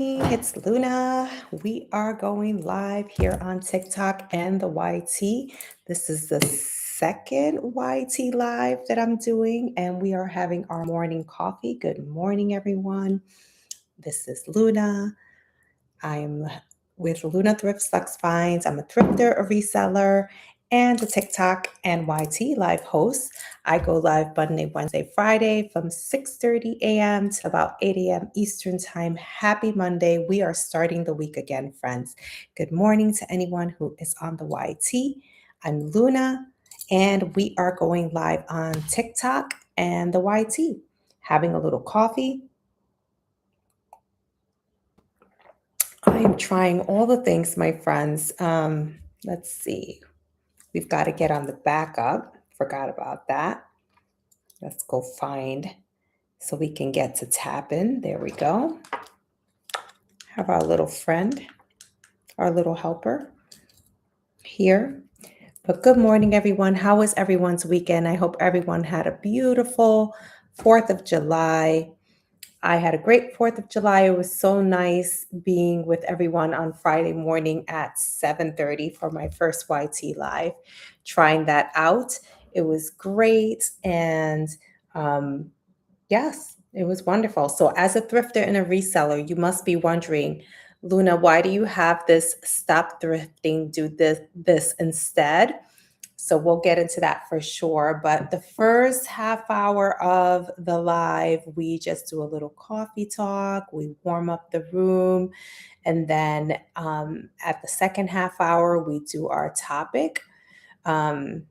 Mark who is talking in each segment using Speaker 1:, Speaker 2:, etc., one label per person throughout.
Speaker 1: It's Luna. We are going live here on TikTok and the YT. This is the second YT live that I'm doing, and we are having our morning coffee. Good morning, everyone. This is Luna. I'm with Luna Thrift Lux Finds. I'm a thrifter, a reseller, and a TikTok and YT live host. I go live Monday, Wednesday, Friday from 6:30 a.m. to about 8 a.m. Eastern Time. Happy Monday. We are starting the week again, friends. Good morning to anyone who is on the YT. I'm Luna, and we are going live on TikTok and the YT. Having a little coffee. I am trying all the things, my friends. Let's see. We've got to get on the backup. Forgot about that. Let's go find so we can get to tapping. There we go. Have our little friend, our little helper here. But good morning, everyone. How was everyone's weekend? I hope everyone had a beautiful 4th of July. I had a great 4th of July. It was so nice being with everyone on Friday morning at 7:30 for my first YT live, trying that out. It was great. And yes, it was wonderful. So as a thrifter and a reseller, you must be wondering, Luna, why do you have this stop thrifting, do this instead? So we'll get into that for sure. But the first half hour of the live, we just do a little coffee talk. We warm up the room. And then at the second half hour, we do our topic. Um,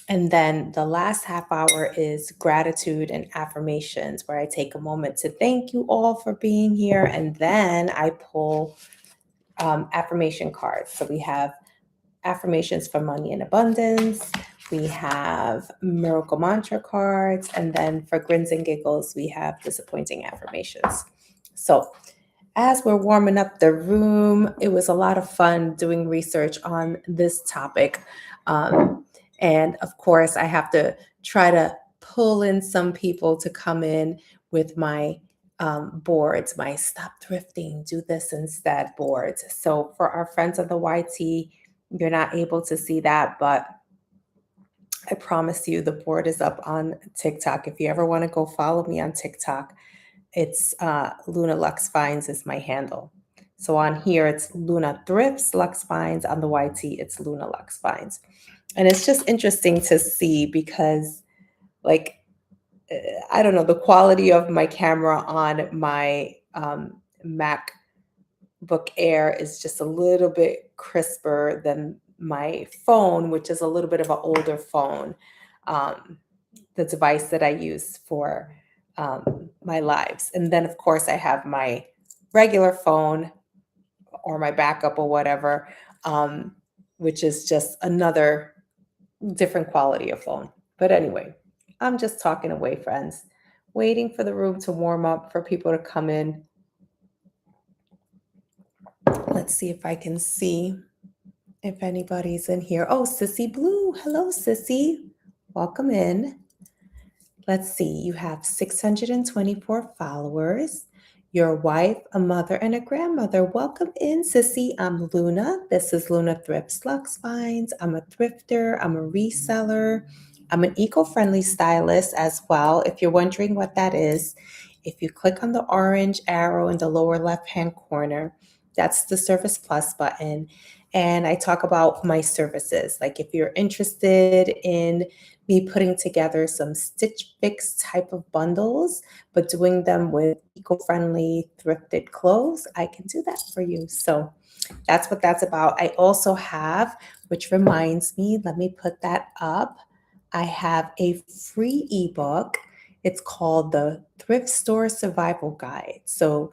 Speaker 1: and then the last half hour is gratitude and affirmations, where I take a moment to thank you all for being here. And then I pull affirmation cards. So we have affirmations for money and abundance. We have miracle mantra cards. And then for grins and giggles, we have disappointing affirmations. So as we're warming up the room, it was a lot of fun doing research on this topic. And of course, I have to try to pull in some people to come in with my boards, my stop thrifting, do this instead boards. So for our friends of the YT, you're not able to see that, but I promise you the board is up on TikTok. If you ever want to go follow me on TikTok, it's Luna Lux Finds is my handle. So on here, it's Luna Thrifts Lux Finds. On the YT, it's Luna Lux Finds. And it's just interesting to see because, like, I don't know, the quality of my camera on my MacBook Air is just a little bit crisper than my phone, which is a little bit of an older phone, the device that I use for my lives. And then, of course, I have my regular phone or my backup or whatever, which is just another different quality of phone. But anyway, I'm just talking away, friends, waiting for the room to warm up, for people to come in. Let's see if I can see if anybody's in here. Oh, Sissy Blue. Hello, Sissy. Welcome in. Let's see. You have 624 followers. Your wife, a mother, and a grandmother. Welcome in, Sissy. I'm Luna. This is Luna Thrift Lux Finds. I'm a thrifter. I'm a reseller. I'm an eco-friendly stylist as well. If you're wondering what that is, if you click on the orange arrow in the lower left-hand corner, that's the Service Plus button. And I talk about my services. Like if you're interested in me putting together some Stitch Fix type of bundles, but doing them with eco-friendly thrifted clothes, I can do that for you. So that's what that's about. I also have, which reminds me, let me put that up. I have a free ebook. It's called the Thrift Store Survival Guide. So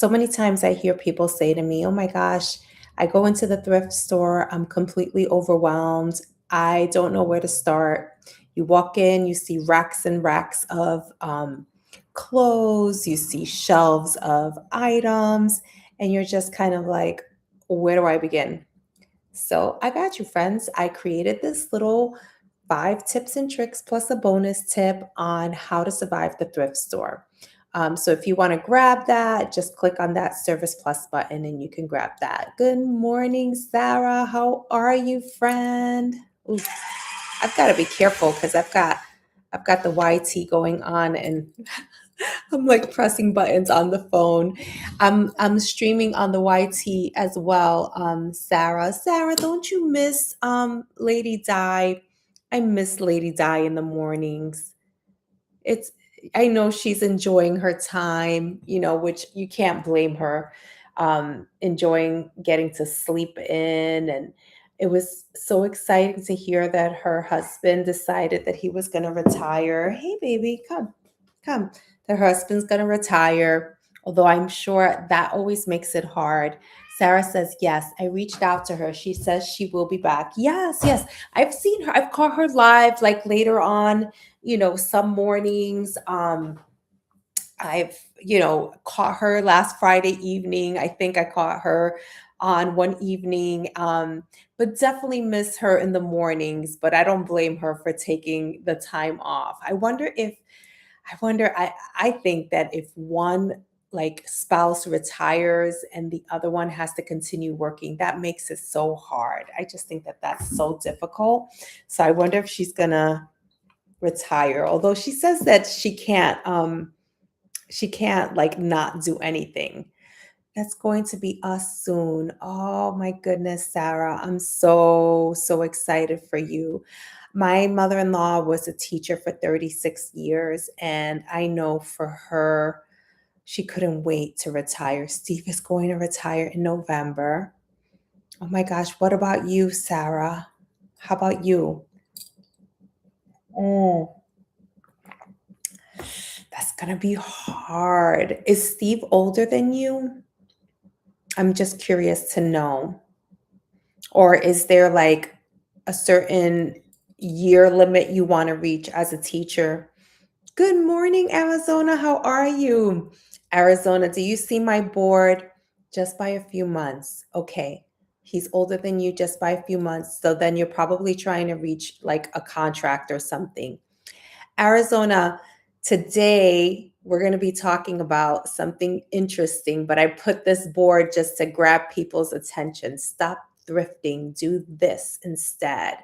Speaker 1: many times I hear people say to me, oh my gosh, I go into the thrift store, I'm completely overwhelmed. I don't know where to start. You walk in, you see racks and racks of clothes, you see shelves of items, and you're just kind of like, where do I begin? So I got you, friends. I created this little 5 tips and tricks plus a bonus tip on how to survive the thrift store. So if you want to grab that, just click on that Service Plus button and you can grab that. Good morning, Sarah. How are you, friend? Ooh, I've got to be careful because I've got the YT going on and I'm like pressing buttons on the phone. I'm streaming on the YT as well. Sarah, don't you miss Lady Di? I miss Lady Di in the mornings. It's I know she's enjoying her time, which you can't blame her. Enjoying getting to sleep in, and it was so exciting to hear that her husband decided that he was going to retire. Hey baby, come. That her husband's going to retire, although I'm sure that always makes it hard. Sarah says, yes, I reached out to her. She says she will be back. Yes, yes. I've seen her. I've caught her live like later on, some mornings. I've, caught her last Friday evening. I think I caught her on one evening. But definitely miss her in the mornings, but I don't blame her for taking the time off. I think that if one like spouse retires and the other one has to continue working, that makes it so hard. I just think that that's so difficult. So I wonder if she's gonna retire, although she says that she can't like not do anything. That's going to be us soon. Oh my goodness, Sarah. I'm so excited for you. My mother in law was a teacher for 36 years, and I know for her, she couldn't wait to retire. Steve is going to retire in November. Oh my gosh, what about you, Sarah? How about you? Oh, that's going to be hard. Is Steve older than you? I'm just curious to know. Or is there like a certain year limit you want to reach as a teacher? Good morning, Arizona. How are you? Arizona, do you see my board? Just by a few months. Okay. He's older than you just by a few months. So then you're probably trying to reach like a contract or something. Arizona, today we're going to be talking about something interesting, but I put this board just to grab people's attention. Stop thrifting, do this instead.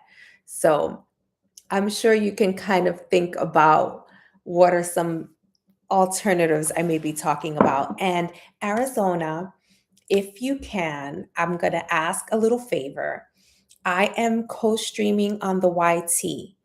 Speaker 1: So I'm sure you can kind of think about what are some alternatives I may be talking about. And Arizona, if you can, I'm going to ask a little favor. I am co streaming on the YT.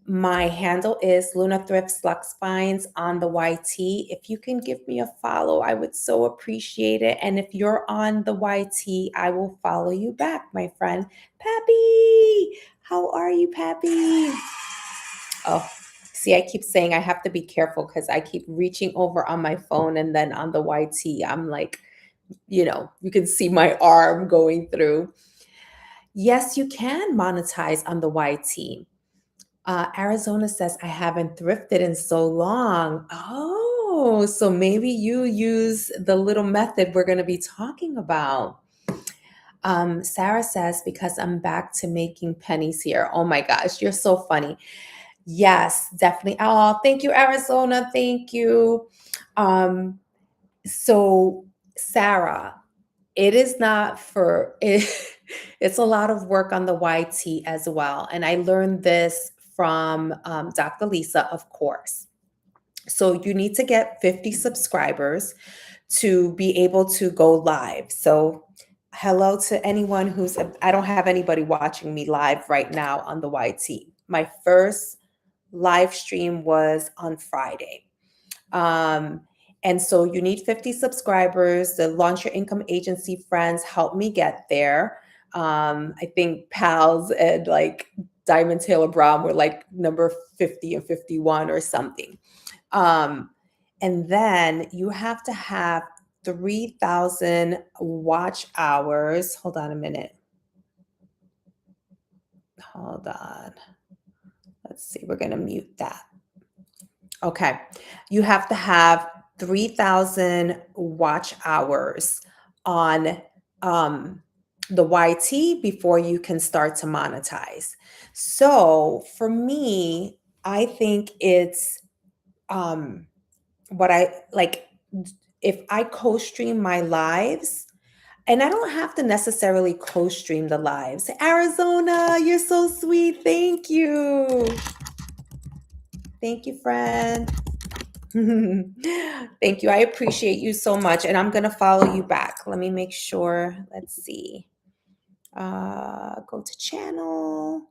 Speaker 1: My handle is Luna Thrifts Lux Finds on the YT. If you can give me a follow, I would so appreciate it. And if you're on the YT, I will follow you back, my friend. Pappy, how are you, Pappy? Oh, see, I keep saying I have to be careful because I keep reaching over on my phone and then on the YT, I'm like, you can see my arm going through. Yes, you can monetize on the YT. Arizona says, I haven't thrifted in so long. Oh, so maybe you use the little method we're going to be talking about. Sarah says, because I'm back to making pennies here. Oh my gosh, you're so funny. Yes, definitely. Oh, thank you, Arizona. Thank you. Um, so, Sarah, it is not for it, it's a lot of work on the YT as well. And I learned this from Dr. Lisa, of course. So you need to get 50 subscribers to be able to go live. So hello to anyone I don't have anybody watching me live right now on the YT. My first live stream was on Friday. Um, and so you need 50 subscribers. The Launch Your Income Agency friends helped me get there. I think Pals and like Diamond Taylor Brown were like number 50 and 51 or something. And then you have to have 3,000 watch hours. Hold on a minute. Hold on. Let's see. We're going to mute that. Okay. You have to have 3,000 watch hours on the YT before you can start to monetize. So for me, I think it's what I like, if I co-stream my lives, and I don't have to necessarily co-stream the lives. Arizona, you're so sweet. Thank you. Thank you, friend. Thank you. I appreciate you so much. And I'm going to follow you back. Let me make sure. Let's see. Go to channel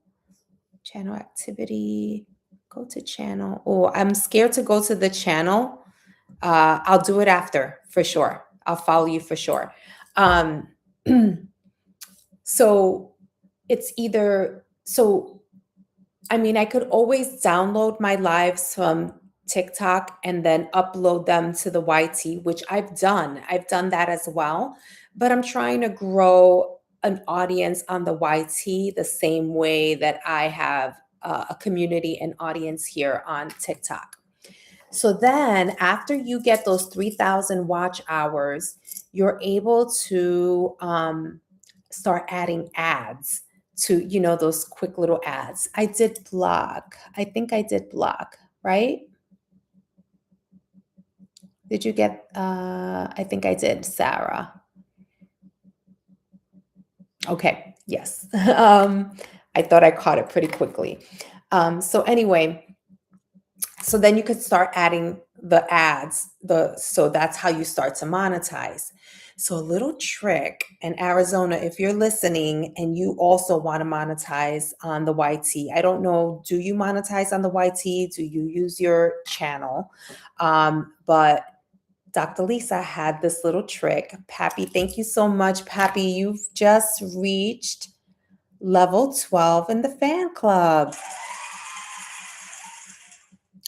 Speaker 1: activity, go to channel. Oh, I'm scared to go to the channel. I'll do it after for sure. I'll follow you for sure. Um, so it's either, so I mean, I could always download my lives from TikTok and then upload them to the YT, which I've done. I've done that as well. But I'm trying to grow an audience on the YT the same way that I have a community and audience here on TikTok. So then after you get those 3,000 watch hours, you're able to start adding ads to, those quick little ads. I did blog. I think I did blog, right? Did you get, I think I did, Sarah. Okay, yes. I thought I caught it pretty quickly. So anyway, so then you could start adding the ads, so that's how you start to monetize. So a little trick in Arizona, if you're listening and you also want to monetize on the YT, I don't know, do you monetize on the YT? Do you use your channel? But Dr. Lisa had this little trick. Pappy, thank you so much. Pappy, you've just reached level 12 in the fan club.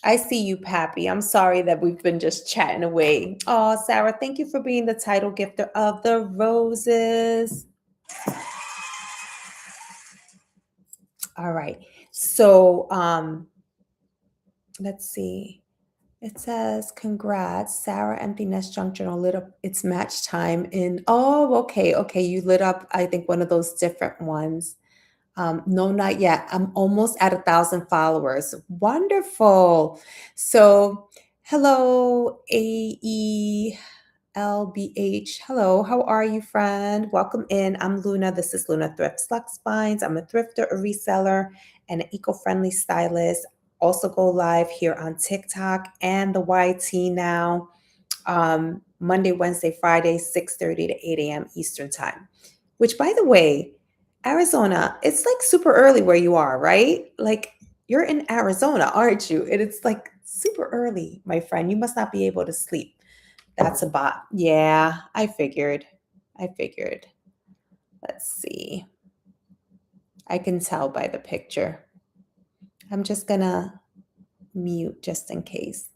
Speaker 1: I see you, Pappy. I'm sorry that we've been just chatting away. Oh, Sarah, thank you for being the title gifter of the roses. All right. So let's see. It says, congrats, Sarah Empty Nest Junk Journal lit up its match time in, oh, okay. Okay. You lit up, I think, one of those different ones. No, not yet. I'm almost at 1,000 followers. Wonderful. So, hello, AELBH. Hello, how are you, friend? Welcome in. I'm Luna. This is Luna Thrift Slux Finds. I'm a thrifter, a reseller, and an eco-friendly stylist. Also go live here on TikTok and the YT now. Monday, Wednesday, Friday, 6:30 to 8 a.m. Eastern Time. Which, by the way, Arizona, it's like super early where you are, right? Like you're in Arizona, aren't you? And it's like super early, my friend. You must not be able to sleep. That's a bot. Yeah, I figured. I figured. Let's see. I can tell by the picture. I'm just gonna mute just in case.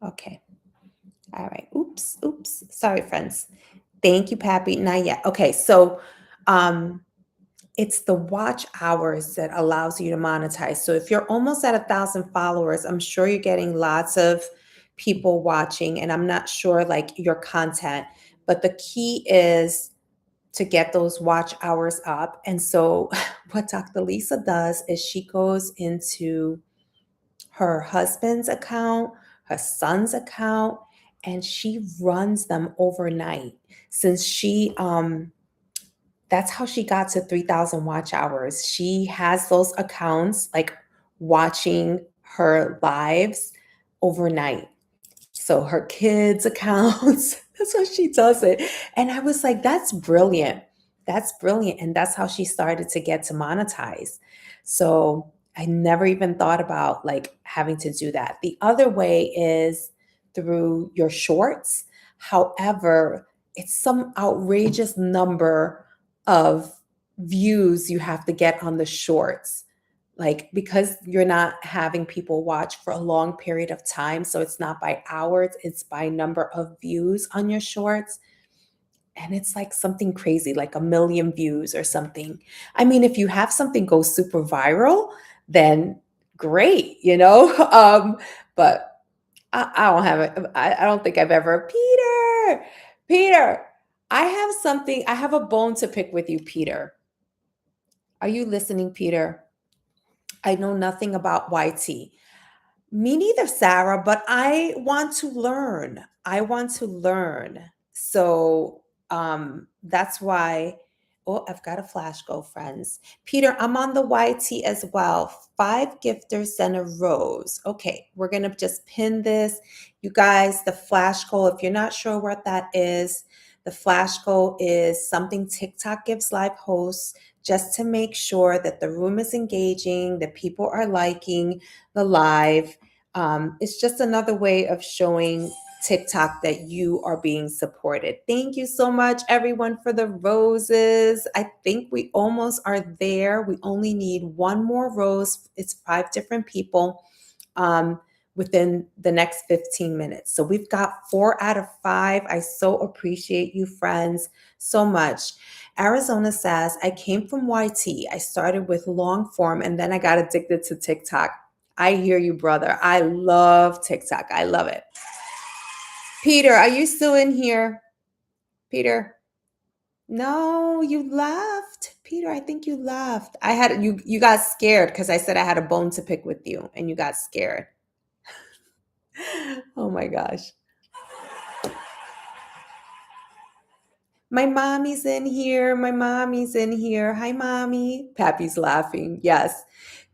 Speaker 1: Okay. All right. Oops. Oops. Sorry, friends. Thank you, Pappy. Not yet. Okay. So, it's the watch hours that allows you to monetize. So if you're almost at 1,000 followers, I'm sure you're getting lots of people watching, and I'm not sure like your content, but the key is to get those watch hours up. And so what Dr. Lisa does is she goes into her husband's account, her son's account, and she runs them overnight. Since that's how she got to 3,000 watch hours. She has those accounts like watching her lives overnight. So her kids' accounts, that's how she does it. And I was like, that's brilliant. That's brilliant. And that's how she started to get to monetize. So I never even thought about like having to do that. The other way is through your shorts. However, it's some outrageous number of views you have to get on the shorts, like because you're not having people watch for a long period of time, so it's not by hours, it's by number of views on your shorts. And it's like something crazy, like 1 million views or something. I mean, if you have something go super viral, then great, but I don't have it. I don't think I've ever, Peter, I have a bone to pick with you, Peter. Are you listening, Peter? I know nothing about YT. Me neither, Sarah, but I want to learn. I want to learn. So that's why. Oh, I've got a flash go, friends. Peter, I'm on the YT as well. 5 gifters and a rose. Okay, we're going to just pin this. You guys, the flash goal, if you're not sure what that is, the flash goal is something TikTok gives live hosts just to make sure that the room is engaging, that people are liking the live. It's just another way of showing TikTok that you are being supported. Thank you so much, everyone, for the roses. I think we almost are there. We only need one more rose. It's 5 different people um, within the next 15 minutes. So we've got 4 out of 5. I so appreciate you, friends, so much. Arizona says, I came from YT. I started with long form and then I got addicted to TikTok. I hear you, brother. I love TikTok. I love it. Peter, are you still in here? Peter? No, you left. Peter, I think you left. You got scared because I said I had a bone to pick with you and you got scared. Oh my gosh. My mommy's in here. My mommy's in here. Hi, mommy. Pappy's laughing. Yes.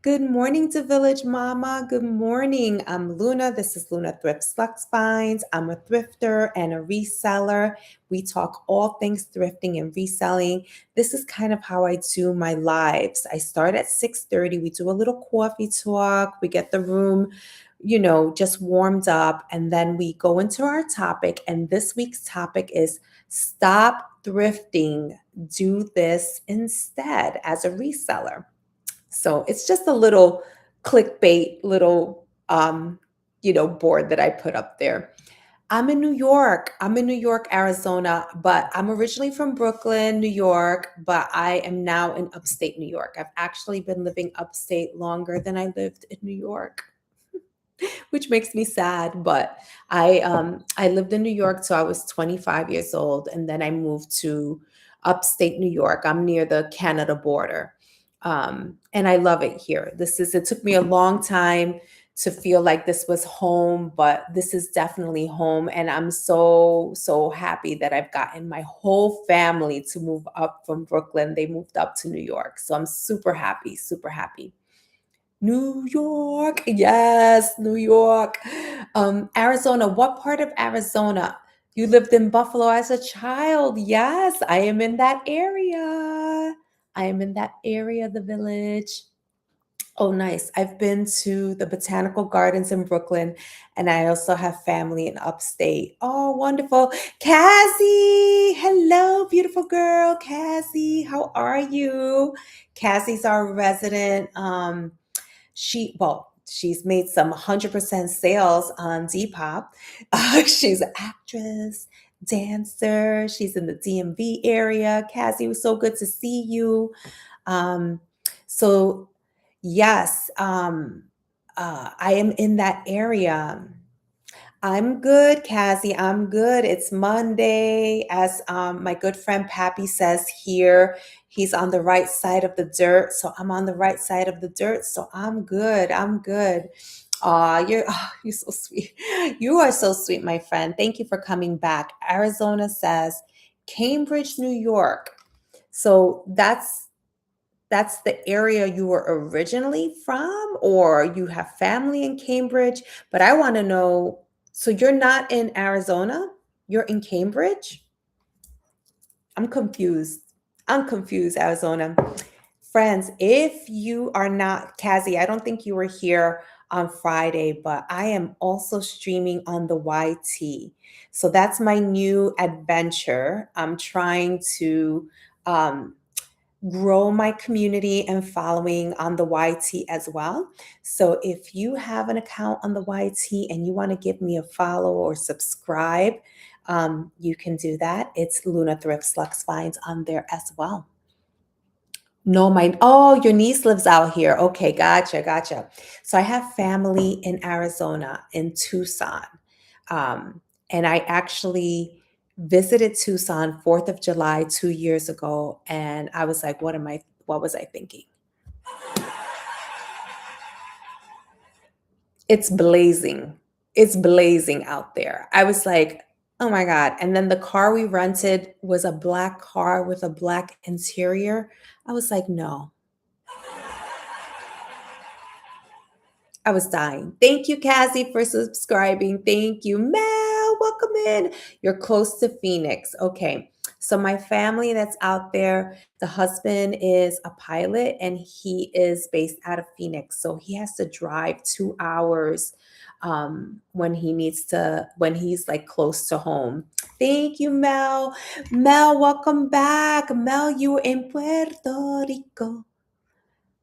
Speaker 1: Good morning to Village Mama. Good morning. I'm Luna. This is Luna Thrift Slux Finds. I'm a thrifter and a reseller. We talk all things thrifting and reselling. This is kind of how I do my lives. I start at 6:30. We do a little coffee talk. We get the room, just warmed up. And then we go into our topic. And this week's topic is stop thrifting. Do this instead as a reseller. So it's just a little clickbait, little board that I put up there. I'm in New York. I'm in New York, Arizona, but I'm originally from Brooklyn, New York, but I am now in upstate New York. I've actually been living upstate longer than I lived in New York, which makes me sad. But I lived in New York till I was 25 years old, and then I moved to upstate New York. I'm near the Canada border, and I love it here. It took me a long time to feel like this was home, but this is definitely home, and I'm so happy that I've gotten my whole family to move up from Brooklyn. They moved up to New York, so I'm super happy, super happy. New York. Yes, New York. Arizona. What part of Arizona? You lived in Buffalo as a child. Yes, I am in that area. I am in that area, the village. Oh, nice. I've been to the Botanical Gardens in Brooklyn, and I also have family in upstate. Oh, wonderful. Cassie, hello, beautiful girl. Cassie, how are you? Cassie's our resident. She's made some 100% sales on Depop. She's an actress, dancer. She's in the DMV area. Cassie, it was so good to see you. Um, so yes, I am in that area. I'm good, Cassie. I'm good. It's Monday. As my good friend Pappy says here, he's on the right side of the dirt. So I'm on the right side of the dirt. So I'm good. I'm good. You're so sweet. You are so sweet, my friend. Thank you for coming back. Arizona says Cambridge, New York. So that's the area you were originally from, or you have family in Cambridge. But I want to know, so you're not in Arizona, you're in Cambridge? I'm confused. I'm confused, Arizona. Friends, if you are not, Kazi, I don't think you were here on Friday, but I am also streaming on the YT. So that's my new adventure. I'm trying to grow my community and following on the YT as well. So if you have an account on the YT and you want to give me a follow or subscribe, you can do that. It's Luna Thrift Slux Finds on there as well. No, your niece lives out here. Okay, gotcha. So I have family in Arizona, in Tucson. And I actually visited Tucson 4th of July 2 years ago. And I was like, what was I thinking? it's blazing. It's blazing out there. I was like, oh my God. And then the car we rented was a black car with a black interior. I was like, no, I was dying. Thank you, Cassie, for subscribing. Thank you, Mel. Welcome in. You're close to Phoenix. Okay. So, my family that's out there, the husband is a pilot and he is based out of Phoenix. So, he has to drive 2 hours when he's like close to home. Thank you, Mel. Mel, welcome back. Mel, you were in Puerto Rico.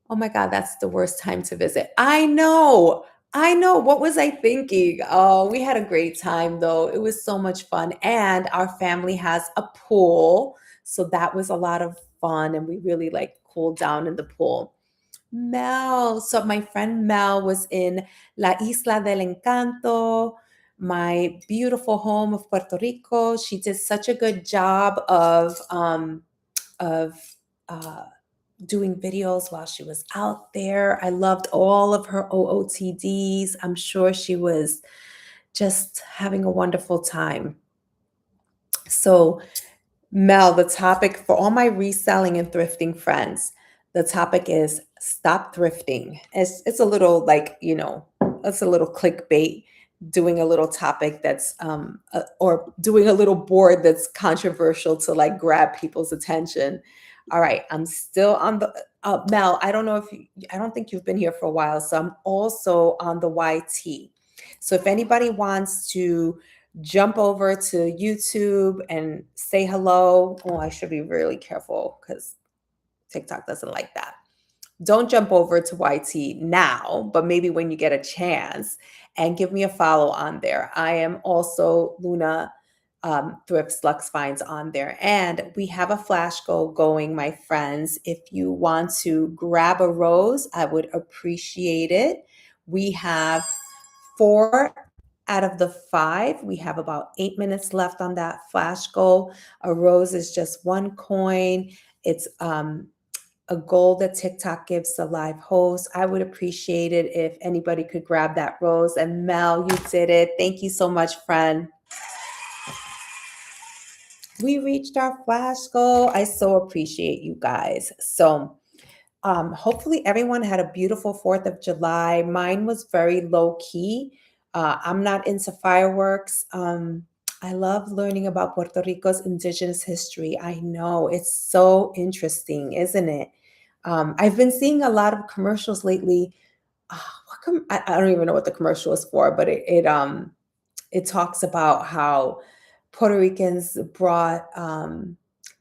Speaker 1: Oh my God, that's the worst time to visit. I know. I know. What was I thinking? Oh, we had a great time though. It was so much fun. And our family has a pool. So that was a lot of fun. And we really like cooled down in the pool. Mel. So my friend Mel was in La Isla del Encanto, my beautiful home of Puerto Rico. She did such a good job of uh, doing videos while she was out there. I loved all of her OOTDs. I'm sure she was just having a wonderful time. So, Mel, the topic for all my reselling and thrifting friends, the topic is stop thrifting. It's a little like, it's a little clickbait doing a little topic that's or doing a little board that's controversial to like grab people's attention. All right, I'm still on the Mel, I don't think you've been here for a while, so I'm also on the YT. So if anybody wants to jump over to YouTube and say hello. Oh, I should be really careful because TikTok doesn't like that. Don't jump over to YT now, but maybe when you get a chance and give me a follow on there. I am also Luna Thrift Lux Finds on there. And we have a flash goal going, my friends. If you want to grab a rose, I would appreciate it. We have 4 out of the 5. We have about 8 minutes left on that flash goal. A rose is just 1 coin. It's a goal that TikTok gives the live host. I would appreciate it if anybody could grab that rose. And Mel, you did it. Thank you so much, friend. We reached our flash goal. I so appreciate you guys. So hopefully everyone had a beautiful 4th of July. Mine was very low key. I'm not into fireworks. I love learning about Puerto Rico's indigenous history. I know it's so interesting, isn't it? I've been seeing a lot of commercials lately. I don't even know what the commercial is for, but it talks about how Puerto Ricans brought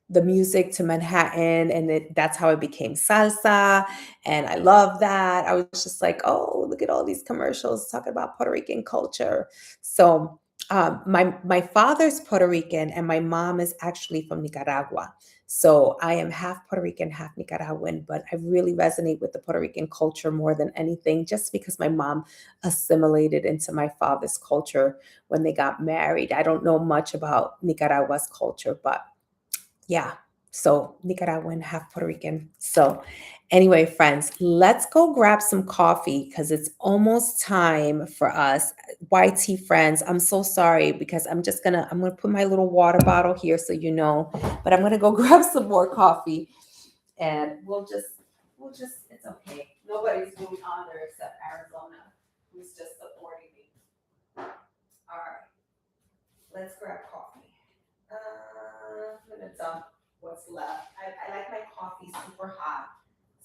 Speaker 1: the music to Manhattan, and that's how it became salsa. And I love that. I was just like, oh, look at all these commercials talking about Puerto Rican culture. So my father's Puerto Rican, and my mom is actually from Nicaragua. So I am half Puerto Rican, half Nicaraguan, but I really resonate with the Puerto Rican culture more than anything, just because my mom assimilated into my father's culture when they got married. I don't know much about Nicaragua's culture, but yeah. So Nicaraguan, half Puerto Rican. So anyway, friends, let's go grab some coffee because it's almost time for us. YT friends, I'm so sorry because I'm gonna put my little water bottle here so you know, but I'm gonna go grab some more coffee and we'll just it's okay. Nobody's really on there except Arizona, who's just supporting me. All right, let's grab coffee. I'm gonna dump what's left. I like my coffee super hot.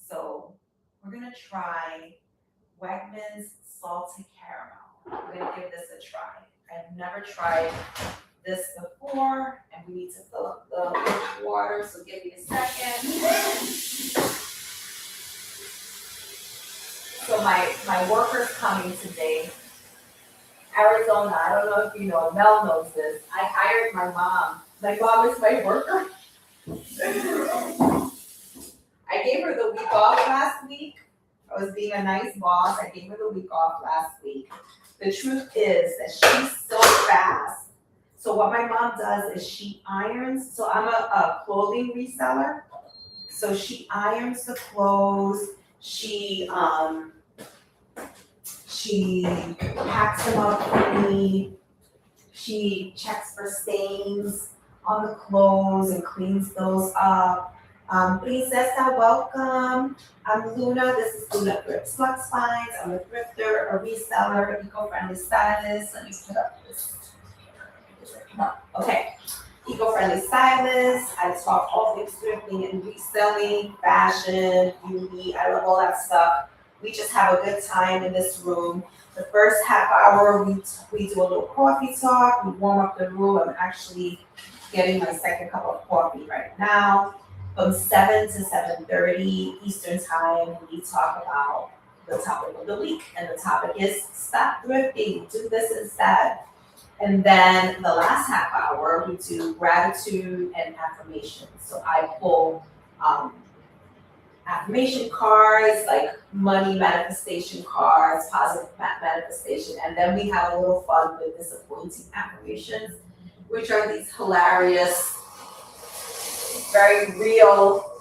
Speaker 1: So we're gonna try Wegmans salted caramel. We're gonna give this a try. I've never tried this before, and we need to fill up the water, so give me a second. So my worker's coming today. Arizona, I don't know if you know, Mel knows this. I hired my mom. My mom is my worker. I gave her the week off last week. I was being a nice boss. I gave her the week off last week. The truth is that she's so fast. So what my mom does is she irons. So I'm a clothing reseller. So she irons the clothes. She She packs them up for me. She checks for stains on the clothes and cleans those up. Princesa, welcome. I'm Luna. This is Luna Thrift Slux Finds. I'm a thrifter, a reseller, eco-friendly stylist. Let me put up this. Okay. Eco-friendly stylist. I talk all things thrifting and reselling, fashion, beauty. I love all that stuff. We just have a good time in this room. The first half hour, we do a little coffee talk. We warm up the room. I'm actually getting my second cup of coffee right now. From 7 to 7:30 Eastern Time, we talk about the topic of the week. And the topic is stop thrifting, do this instead. And then the last half hour, we do gratitude and affirmations. So I pull affirmation cards, like money manifestation cards, positive manifestation, and then we have a little fun with disappointing affirmations, which are these hilarious, very real,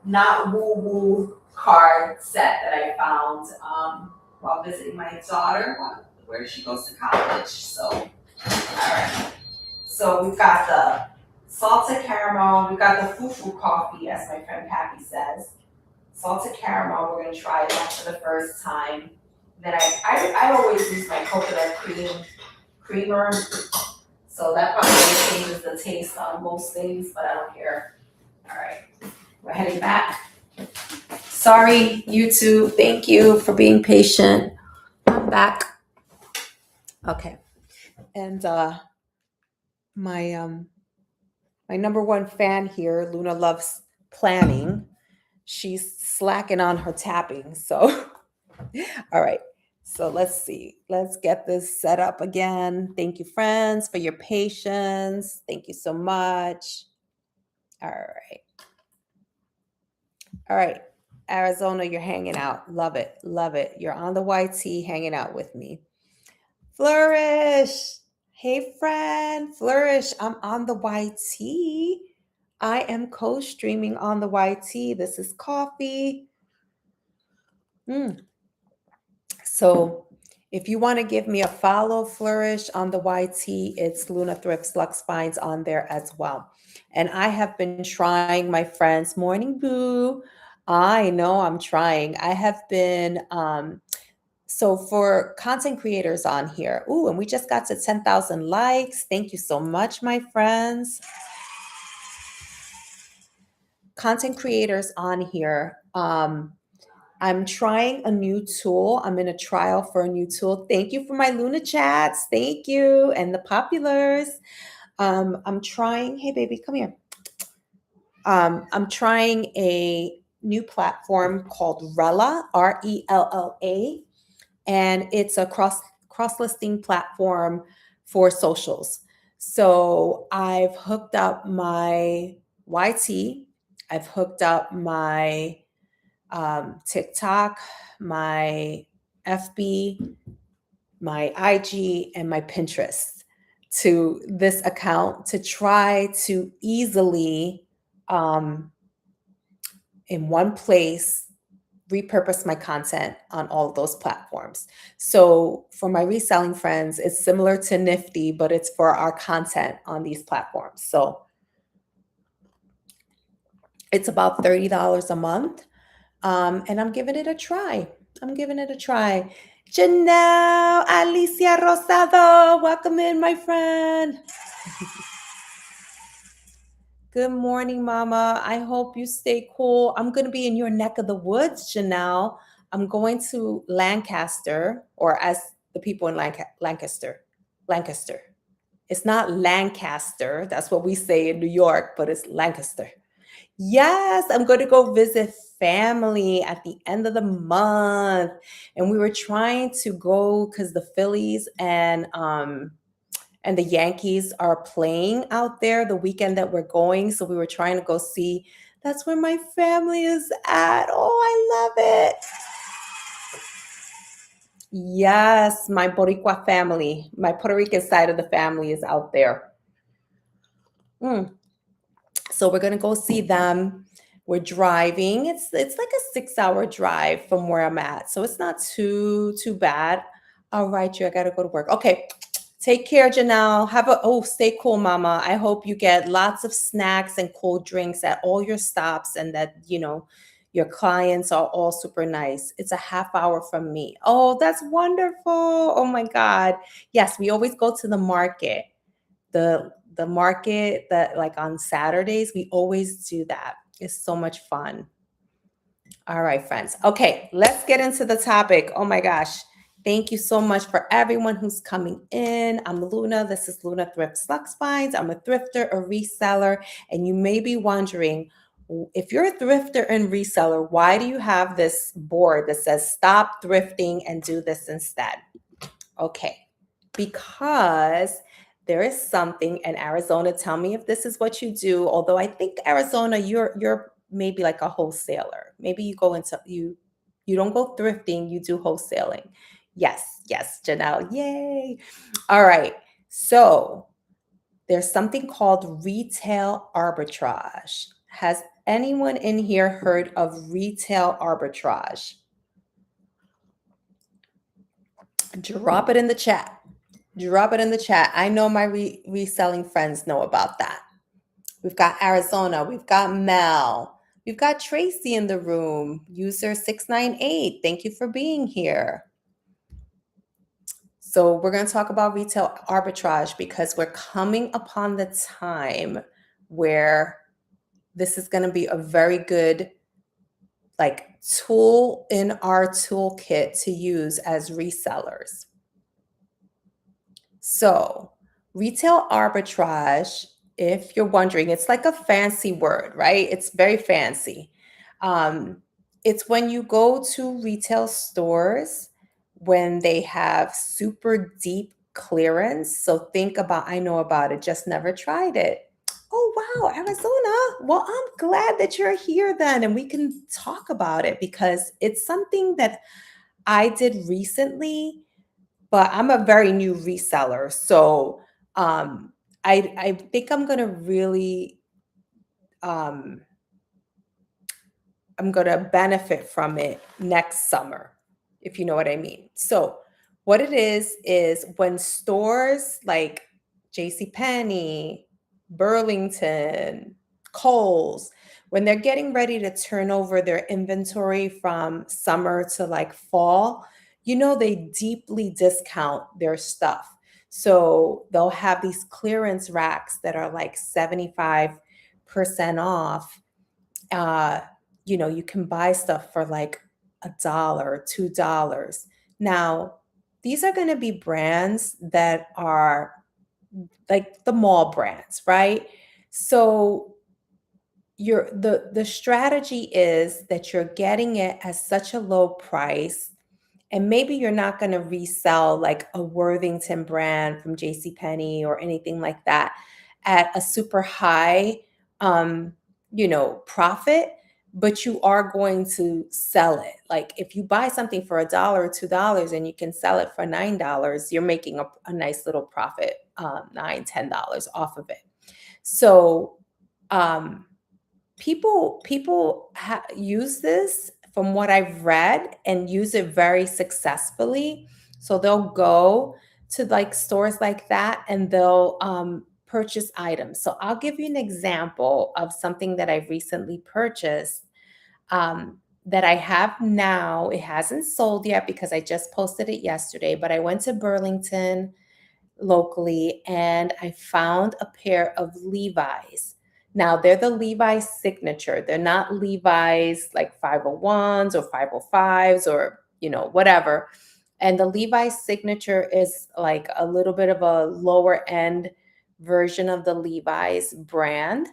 Speaker 1: not woo-woo card set that I found while visiting my daughter, where she goes to college. So, all right. So we've got the salted caramel. We've got the fufu coffee, as my friend Pappy says. Salted caramel, we're gonna try that for the first time. Then I always use my coconut creamer. So that probably changes the taste on most things, but I don't care. All right, we're heading back. Sorry, YouTube. Thank you for being patient. I'm back. Okay, and my number one fan here, Luna loves planning. She's slacking on her tapping. So, all right. So let's see. Let's get this set up again. Thank you, friends, for your patience. Thank you so much. All right. All right. Arizona, you're hanging out. Love it. Love it. You're on the YT hanging out with me. Flourish. Hey, friend. Flourish. I'm on the YT. I am co-streaming on the YT. This is coffee. So if you want to give me a follow, Flourish, on the YT, it's Luna Thrift Slux Finds on there as well. And I have been trying, my friends. Morning, boo. I know I'm trying. I have been, so for content creators on here, ooh, and we just got to 10,000 likes. Thank you so much, my friends. Content creators on here, I'm trying a new tool. I'm in a trial for a new tool. Thank you for my Luna chats. Thank you. And the populars. I'm trying, hey baby, come here. I'm trying a new platform called Rella, Rella, and it's a cross-listing platform for socials. So I've hooked up my YT, I've hooked up my TikTok, my FB, my IG, and my Pinterest to this account to try to easily, in one place, repurpose my content on all of those platforms. So for my reselling friends, it's similar to Nifty, but it's for our content on these platforms. So it's about $30 a month. And I'm giving it a try. Janelle, Alicia Rosado, welcome in, my friend. Good morning, Mama. I hope you stay cool. I'm going to be in your neck of the woods, Janelle. I'm going to Lancaster, or as the people in Lancaster. It's not Lancaster. That's what we say in New York, but it's Lancaster. Yes, I'm going to go visit family at the end of the month. And we were trying to go because the Phillies and the Yankees are playing out there the weekend that we're going. So we were trying to go see. That's where my family is at. Oh, I love it. Yes, my Boricua family, my Puerto Rican side of the family is out there. So we're going to go see them. We're driving. It's like a 6-hour drive from where I'm at. So it's not too bad. All right, you I gotta go to work. Okay. Take care, Janelle. Stay cool, mama. I hope you get lots of snacks and cold drinks at all your stops and that, your clients are all super nice. It's a half hour from me. Oh, that's wonderful. Oh my God. Yes, we always go to the market. The market that like on Saturdays, we always do that. It's so much fun. All right, friends. Okay, let's get into the topic. Oh my gosh. Thank you so much for everyone who's coming in. I'm Luna. This is Luna Thrift Slux Finds. I'm a thrifter, a reseller, and you may be wondering, if you're a thrifter and reseller, why do you have this board that says stop thrifting and do this instead? Okay, because there is something in Arizona. Tell me if this is what you do. Although I think Arizona, you're maybe like a wholesaler. Maybe you don't go thrifting, you do wholesaling. Yes, Janelle. Yay. All right. So there's something called retail arbitrage. Has anyone in here heard of retail arbitrage? Drop it in the chat. Drop it in the chat. I know my reselling friends know about that. We've got Arizona. We've got Mel. We've got Tracy in the room. User 698. Thank you for being here. So we're going to talk about retail arbitrage because we're coming upon the time where this is going to be a very good tool in our toolkit to use as resellers. So, retail arbitrage, if you're wondering, it's like a fancy word, right? It's very fancy. Um, it's when you go to retail stores when they have super deep clearance. So, think about, I know about it, just never tried it. Oh, wow, Arizona. Well, I'm glad that you're here then, and we can talk about it because it's something that I did recently, but I'm a very new reseller. So I think um, I'm gonna benefit from it next summer, if you know what I mean. So what it is when stores like J.C. Penney, Burlington, Kohl's, when they're getting ready to turn over their inventory from summer to like fall, they deeply discount their stuff. So they'll have these clearance racks that are like 75% off. uh, you can buy stuff for like $1, $2. Now, these are going to be brands that are like the mall brands, right? So the strategy is that you're getting it at such a low price, and maybe you're not going to resell like a Worthington brand from JCPenney or anything like that at a super high profit, but you are going to sell it. Like if you buy something for $1 or $2 and you can sell it for $9, you're making a nice little profit, $9, $10 off of it. So um people use this from what I've read and use it very successfully. So they'll go to like stores like that and they'll purchase items. So I'll give you an example of something that I recently purchased, that I have now. It hasn't sold yet because I just posted it yesterday, but I went to Burlington locally and I found a pair of Levi's. Now, they're the Levi's signature. They're not Levi's like 501s or 505s or, whatever. And the Levi's signature is like a little bit of a lower end version of the Levi's brand.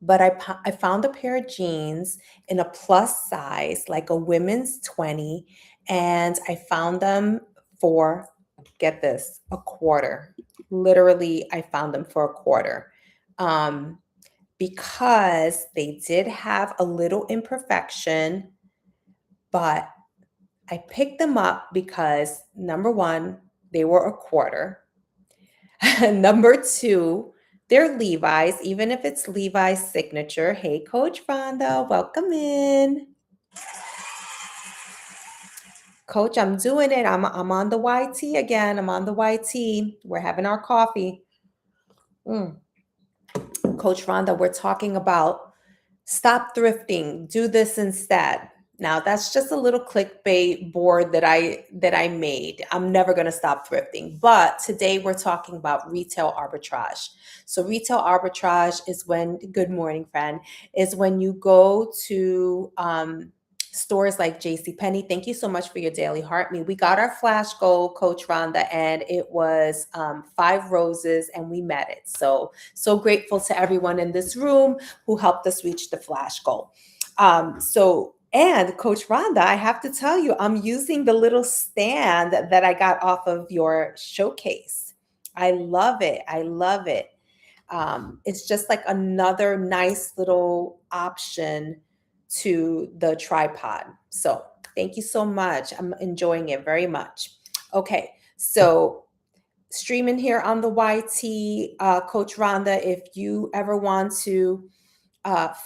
Speaker 1: But I found a pair of jeans in a plus size, like a women's 20, and I found them for, get this, a quarter. Literally, I found them for a quarter. Because they did have a little imperfection, but I picked them up because number one, they were a quarter. Number two, They're Levi's, even if it's Levi's signature. Hey, Coach Rhonda, welcome in. Coach, I'm doing it. I'm on the YT again. I'm on the YT. We're having our coffee. Mm. Coach Rhonda, we're talking about stop thrifting, do this instead. Now that's just a little clickbait board that I made. I'm never going to stop thrifting, but today we're talking about retail arbitrage. So retail arbitrage is when, good morning, friend, is when you go to stores like JCPenney. Thank you so much for your daily heart me. We got our flash goal, Coach Rhonda, and it was 5 roses, and we met it. So grateful to everyone in this room who helped us reach the flash goal. And Coach Rhonda, I have to tell you, I'm using the little stand that I got off of your showcase. I love it. I love it. It's just like another nice little option to the tripod. So thank you so much. I'm enjoying it very much. Okay, so streaming here on the YT, Coach Rhonda, if you ever want to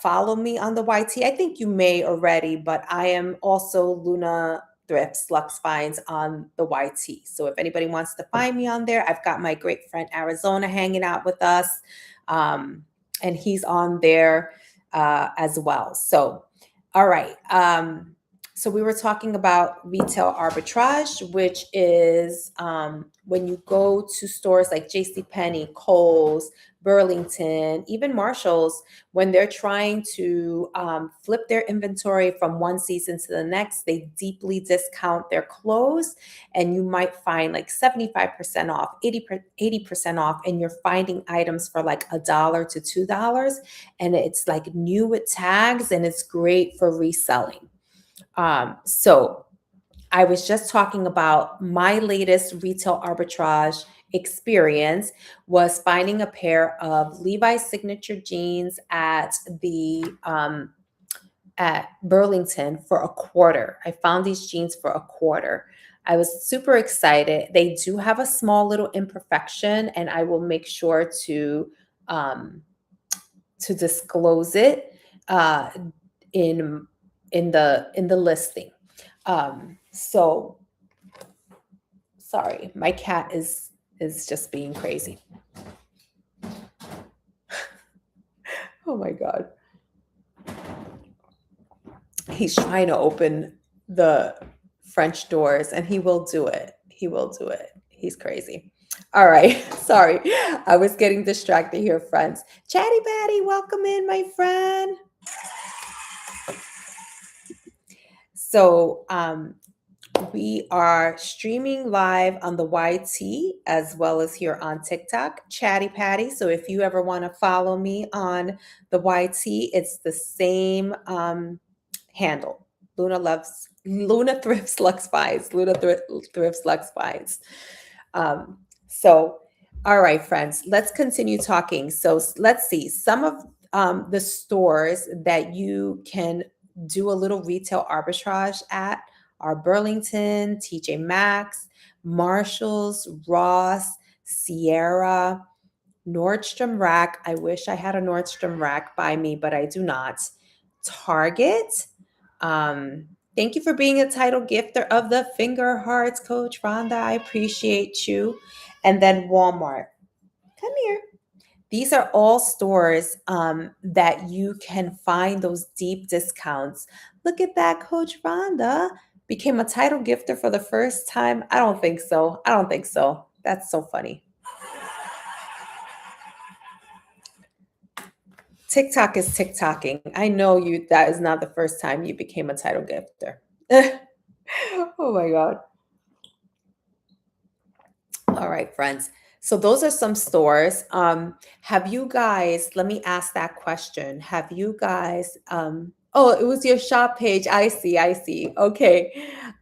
Speaker 1: follow me on the YT. I think you may already, but I am also Luna Thrifts Lux Finds on the YT. So if anybody wants to find me on there, I've got my great friend Arizona hanging out with us, and he's on there as well. So, all right. So we were talking about retail arbitrage, which is when you go to stores like JCPenney, Kohl's, Burlington, even Marshall's, when they're trying to flip their inventory from one season to the next, they deeply discount their clothes, and you might find like 75% off, 80% off, and you're finding items for like $1 to $2, and it's like new with tags, and it's great for reselling. So I was just talking about my latest retail arbitrage experience was finding a pair of Levi's signature jeans at Burlington for a quarter. I found these jeans for a quarter. I was super excited. They do have a small little imperfection, and I will make sure to disclose it uh, in the listing. So sorry, my cat is just being crazy. Oh my God. He's trying to open the French doors, and he will do it. He will do it. He's crazy. All right. Sorry. I was getting distracted here, friends. Chatty Patty, welcome in, my friend. So, we are streaming live on the YT as well as here on TikTok, Chatty Patty. So if you ever want to follow me on the YT, it's the same handle. Luna Thrifts Lux Finds. Thrifts Lux Finds. So, all right, friends, let's continue talking. So let's see some of the stores that you can do a little retail arbitrage at are Burlington, TJ Maxx, Marshalls, Ross, Sierra, Nordstrom Rack. I wish I had a Nordstrom Rack by me, but I do not. Target. Thank you for being a title gifter of the finger hearts, Coach Rhonda. I appreciate you. And then Walmart. Come here. These are all stores that you can find those deep discounts. Look at that, Coach Rhonda. Became a title gifter for the first time. I don't think so. I don't think so. That's so funny. TikTok is TikToking. I know you. That is not the first time you became a title gifter. Oh my God. All right, friends. So those are some stores. Have you guys, let me ask that question. Have you guys, oh, it was your shop page. I see, I see. Okay.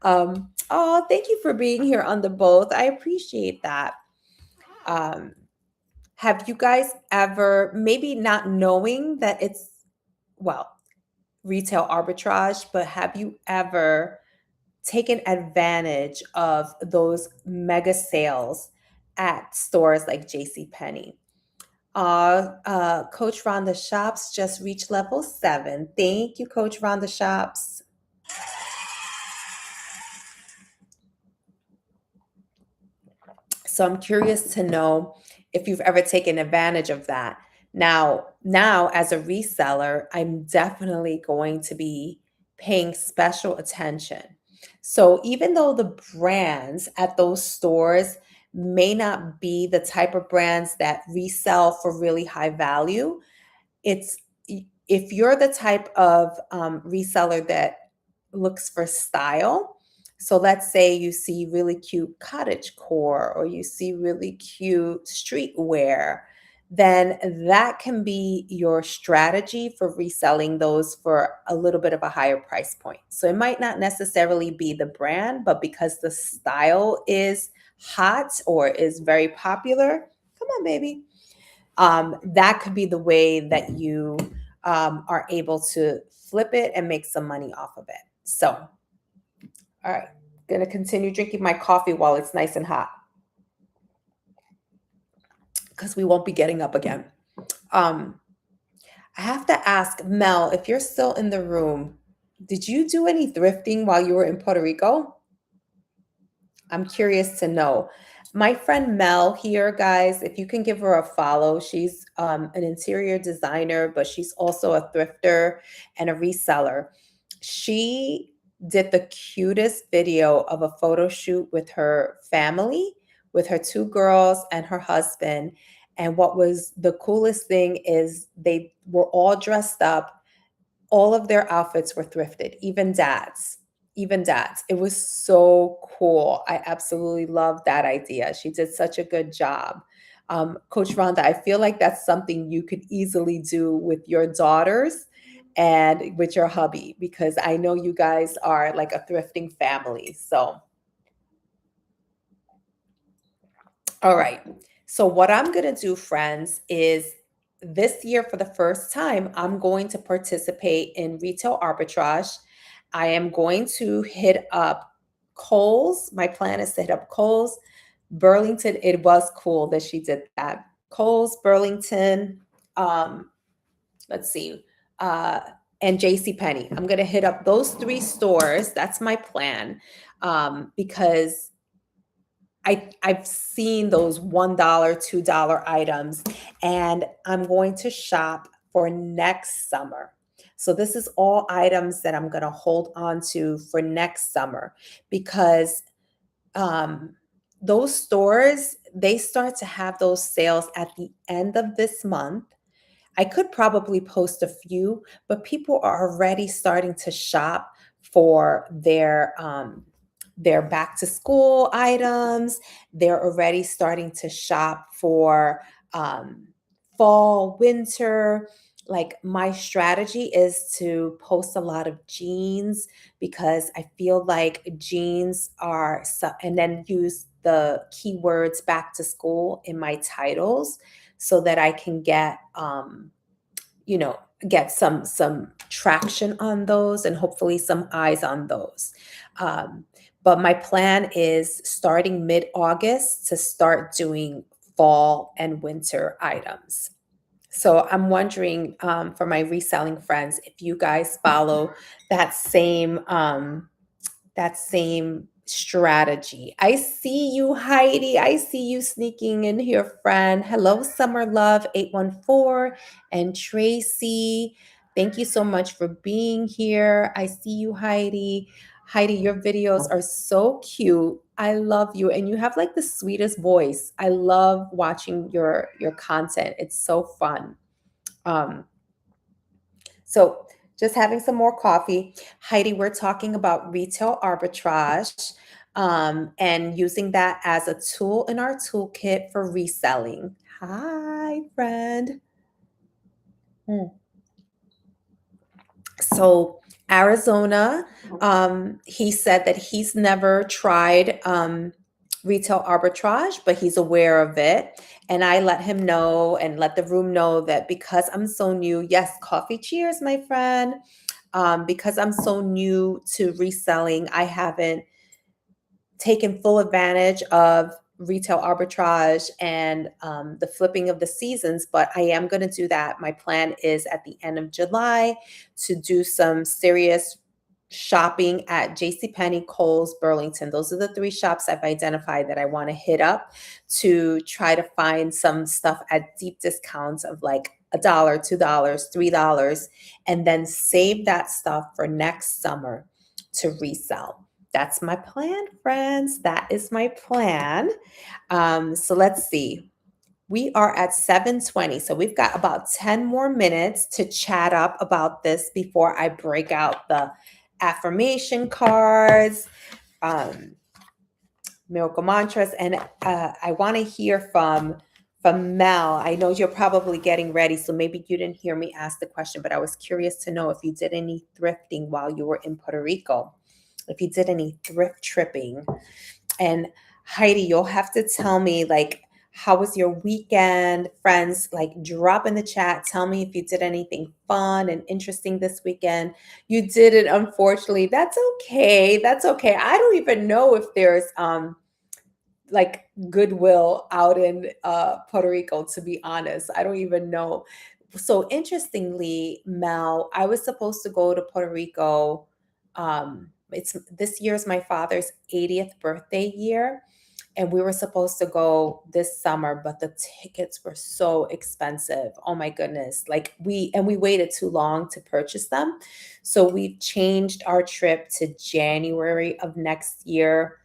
Speaker 1: Oh, thank you for being here on the both. I appreciate that. Have you guys ever, maybe not knowing that it's, well, retail arbitrage, but have you ever taken advantage of those mega sales at stores like JCPenney? Coach Rhonda Shops just reached level 7. Thank you, Coach Rhonda Shops. So I'm curious to know if you've ever taken advantage of that. Now as a reseller, I'm definitely going to be paying special attention. So even though the brands at those stores may not be the type of brands that resell for really high value, it's if you're the type of reseller that looks for style. So let's say you see really cute cottage core or you see really cute streetwear, then that can be your strategy for reselling those for a little bit of a higher price point. So it might not necessarily be the brand, but because the style is hot or is very popular, come on, baby, that could be the way that you are able to flip it and make some money off of it. So, all right, gonna continue drinking my coffee while it's nice and hot because we won't be getting up again. Um, I have to ask Mel, if you're still in the room, did you do any thrifting while you were in Puerto Rico? I'm curious to know. My friend Mel here, guys, if you can give her a follow, she's an interior designer, but she's also a thrifter and a reseller. She did the cutest video of a photo shoot with her family, with her 2 girls and her husband. And what was the coolest thing is they were all dressed up, all of their outfits were thrifted, even dad's. Even dad's. It was so cool. I absolutely love that idea. She did such a good job. Coach Rhonda, I feel like that's something you could easily do with your daughters and with your hubby, because I know you guys are like a thrifting family. So, all right. So, what I'm going to do, friends, is this year for the first time, I'm going to participate in retail arbitrage. I am going to hit up Kohl's. My plan is to hit up Kohl's, Burlington. It was cool that she did that. Kohl's, Burlington, um, let's see, uh, and JC Penney. I'm going to hit up those 3 stores. That's my plan, because I've seen those $1, $2 items, and I'm going to shop for next summer. So this is all items that I'm going to hold on to for next summer, because um, those stores, they start to have those sales at the end of this month. I could probably post a few, but people are already starting to shop for their back to school items. They're already starting to shop for fall, winter. Like, my strategy is to post a lot of jeans, because I feel like jeans are, and then use the keywords back to school in my titles so that I can get you know get some traction on those and hopefully some eyes on those. Um, but my plan is starting mid-August to start doing fall and winter items. So I'm wondering, for my reselling friends, if you guys follow that same strategy. I see you, Heidi. I see you sneaking in here, friend. Hello, Summer Love 814 and Tracy. Thank you so much for being here. I see you, Heidi. Heidi, your videos are so cute. I love you, and you have like the sweetest voice. I love watching your content. It's so fun. Um, so just having some more coffee. Heidi, we're talking about retail arbitrage, and using that as a tool in our toolkit for reselling. Hi, friend. Hmm. So Arizona, he said that he's never tried retail arbitrage, but he's aware of it. And I let him know and let the room know that because I'm so new, yes, coffee cheers, my friend. Because I'm so new to reselling, I haven't taken full advantage of retail arbitrage and the flipping of the seasons, but I am going to do that. My plan is at the end of July to do some serious shopping at JCPenney, Kohl's, Burlington. Those are the three shops I've identified that I want to hit up to try to find some stuff at deep discounts of like $1, $2, $3, and then save that stuff for next summer to resell. That's my plan, friends. That is my plan. So let's see. We are at 7:20. So we've got about 10 more minutes to chat up about this before I break out the affirmation cards, um, miracle mantras. And I want to hear from Mel. I know you're probably getting ready, so maybe you didn't hear me ask the question, but I was curious to know if you did any thrifting while you were in Puerto Rico, if you did any thrift tripping. And Heidi, you'll have to tell me, like, how was your weekend? Friends, like, drop in the chat. Tell me if you did anything fun and interesting this weekend. You didn't, unfortunately. That's okay. That's okay. I don't even know if there's like goodwill out in Puerto Rico, to be honest. I don't even know. So interestingly, Mel, I was supposed to go to Puerto Rico. It's this year's my father's 80th birthday year, and we were supposed to go this summer, but the tickets were so expensive. Oh my goodness. Like we waited too long to purchase them. So we changed our trip to January of next year.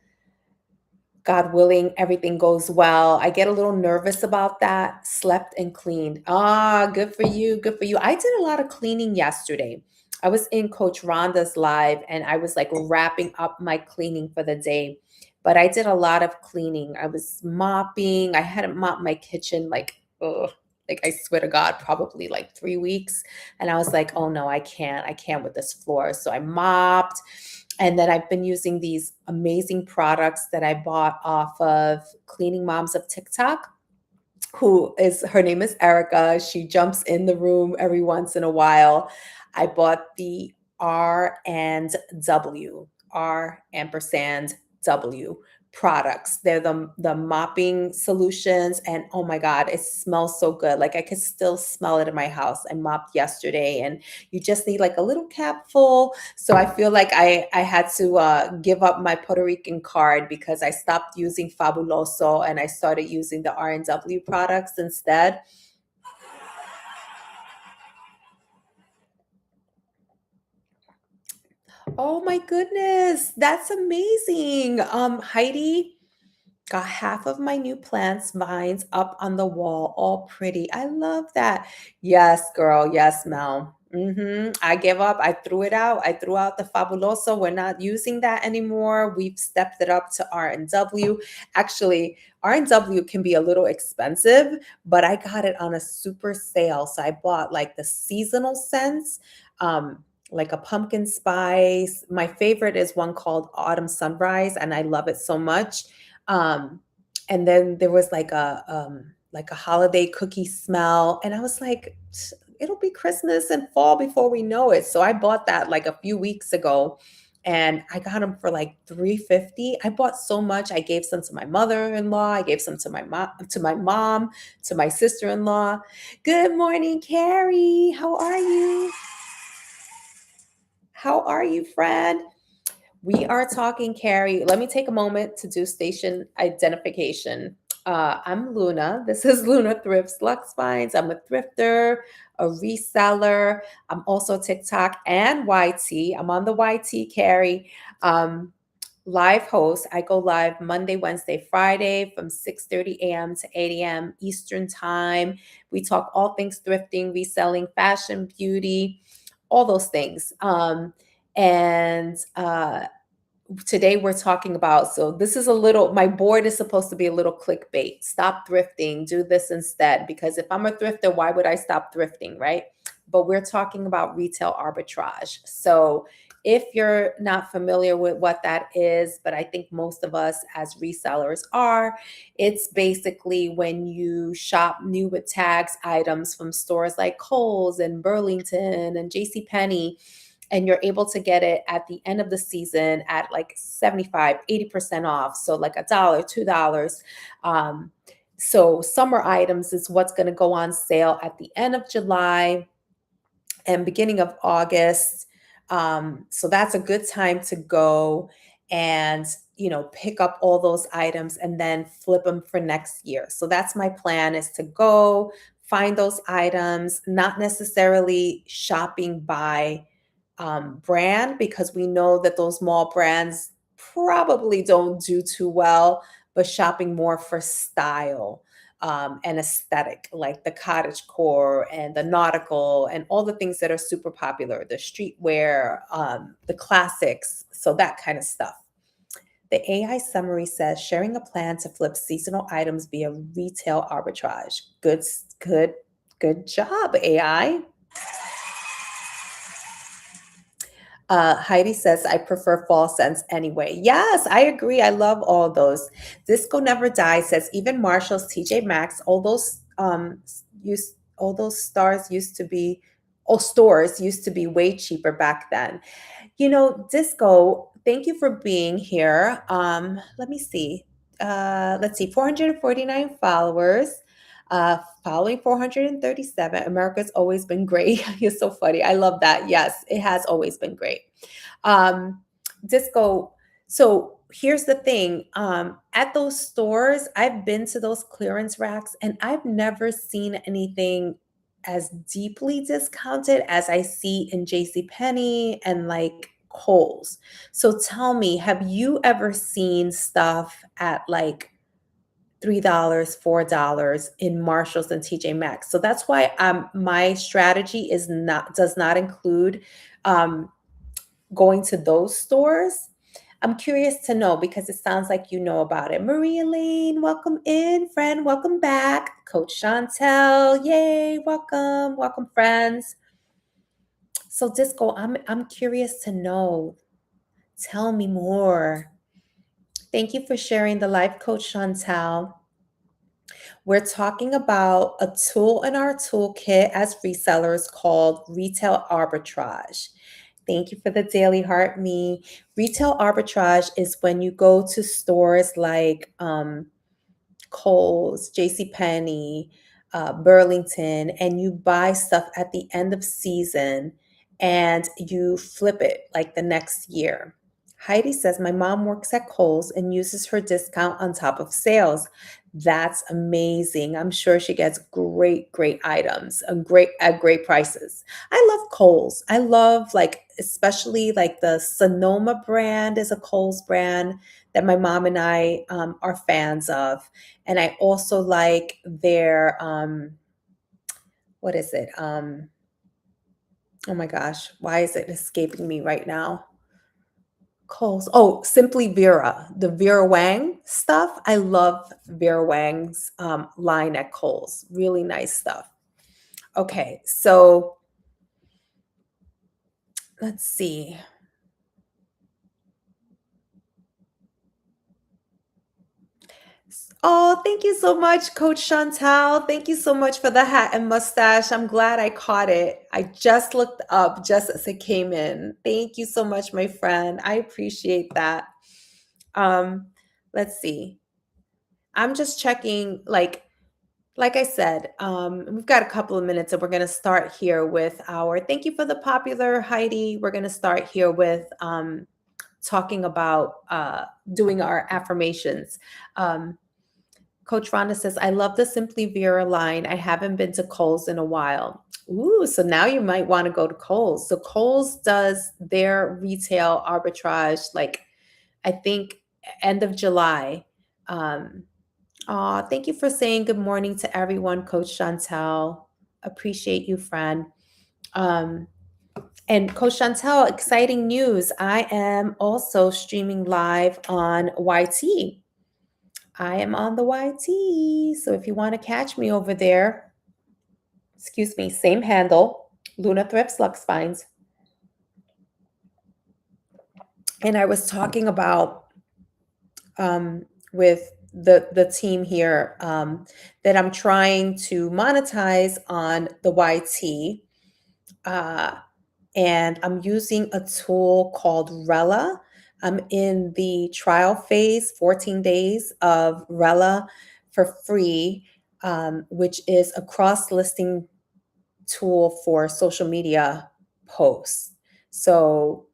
Speaker 1: God willing, everything goes well. I get a little nervous about that. Slept and cleaned. Ah, good for you. Good for you. I did a lot of cleaning yesterday. I was in Coach Rhonda's live and I was like wrapping up my cleaning for the day. But I did a lot of cleaning. I was mopping. I hadn't mopped my kitchen like I swear to God, probably like 3 weeks. And I was like, oh no, I can't. I can't with this floor. So I mopped. And then I've been using these amazing products that I bought off of Cleaning Moms of TikTok, her name is Erica. She jumps in the room every once in a while. I bought the R ampersand W products. They're the mopping solutions. And oh my God, it smells so good. Like I could still smell it in my house. I mopped yesterday and you just need like a little cap full. So I feel like I had to give up my Puerto Rican card because I stopped using Fabuloso and I started using the R&W products instead. Oh my goodness, that's amazing. Heidi, got half of my new plants vines up on the wall, all pretty. I love that. Yes, girl. Yes, Mel. I give up. I threw it out. I threw out the Fabuloso. We're not using that anymore. We've stepped it up to R&W. Actually, R&W can be a little expensive, but I got it on a super sale. So I bought like the seasonal scents. Like a pumpkin spice. My favorite is one called Autumn Sunrise, and I love it so much. Um, and then there was like a holiday cookie smell, and I was like, it'll be Christmas and fall before we know it. So I bought that like a few weeks ago, and I got them for like 350. I bought so much. I gave some to my mother-in-law. I gave some to my mom, to my sister-in-law. Good morning, Carrie. How are you? How are you, friend? We are talking, Carrie. Let me take a moment to do station identification. I'm Luna. This is Luna Thrifts Lux Finds. I'm a thrifter, a reseller. I'm also TikTok and YT. I'm on the YT, Carrie. Live host. I go live Monday, Wednesday, Friday from 6:30 a.m. to 8 a.m. Eastern Time. We talk all things thrifting, reselling, fashion, beauty, all those things. And today we're talking about, so this is my board is supposed to be a little clickbait. Stop thrifting, do this instead. Because if I'm a thrifter, why would I stop thrifting, right? But we're talking about retail arbitrage. So if you're not familiar with what that is, but I think most of us as resellers are, it's basically when you shop new with tags items from stores like Kohl's and Burlington and JCPenney, and you're able to get it at the end of the season at like 75, 80% off. So like a dollar, $2. Um, so summer items is what's going to go on sale at the end of July and beginning of August. So that's a good time to go and pick up all those items and then flip them for next year. So that's my plan, is to go find those items, not necessarily shopping by brand, because we know that those mall brands probably don't do too well, but shopping more for style and aesthetic, like the cottage core and the nautical and all the things that are super popular, the streetwear, the classics, so that kind of stuff. The AI summary says sharing a plan to flip seasonal items via retail arbitrage. Good job, AI. Heidi says, I prefer fall scents anyway. Yes, I agree. I love all those. Disco Never Dies says, even Marshall's, TJ Maxx, all those stores used to be way cheaper back then. Disco, thank you for being here. Let me see. Let's see, 449 followers. Following 437. America's always been great. You're so funny. I love that. Yes, it has always been great. Um, Disco. So here's the thing. At those stores, I've been to those clearance racks and I've never seen anything as deeply discounted as I see in JCPenney and like Kohl's. So tell me, have you ever seen stuff at like $3, $4 in Marshalls and TJ Maxx? So that's why my strategy does not include um, going to those stores. I'm curious to know because it sounds like you know about it. Maria Lane, welcome in, friend. Welcome back. Coach Chantel, yay, welcome, friends. So Disco, I'm curious to know. Tell me more. Thank you for sharing the life, Coach Chantel. We're talking about a tool in our toolkit as resellers called retail arbitrage. Thank you for the daily heart, me. Retail arbitrage is when you go to stores like Kohl's, JCPenney, Burlington, and you buy stuff at the end of season and you flip it like the next year. Heidi says, my mom works at Kohl's and uses her discount on top of sales. That's amazing. I'm sure she gets great items at great prices. I love Kohl's. I love especially like the Sonoma brand is a Kohl's brand that my mom and I are fans of. And I also like their, what is it? Oh my gosh, why is it escaping me right now? Kohl's. Oh, Simply Vera, the Vera Wang stuff. I love Vera Wang's line at Kohl's. Really nice stuff. Okay, so let's see. Oh, thank you so much, Coach Chantal. Thank you so much for the hat and mustache. I'm glad I caught it. I just looked up just as it came in. Thank you so much, my friend. I appreciate that. Um, let's see. I'm just checking, like I said, we've got a couple of minutes and we're going to start here with thank you for the popular, Heidi. We're going to start here with talking about doing our affirmations. Coach Rhonda says, I love the Simply Vera line. I haven't been to Kohl's in a while. Ooh, so now you might want to go to Kohl's. So Kohl's does their retail arbitrage, I think end of July. Thank you for saying good morning to everyone, Coach Chantel. Appreciate you, friend. And Coach Chantel, exciting news. I am also streaming live on YT. I am on the YT. So if you want to catch me over there, excuse me, same handle, Luna Thrifts Lux Finds. And I was talking about with the team here that I'm trying to monetize on the YT. and I'm using a tool called Rella. I'm in the trial phase, 14 days of Rella for free, which is a cross listing tool for social media posts. So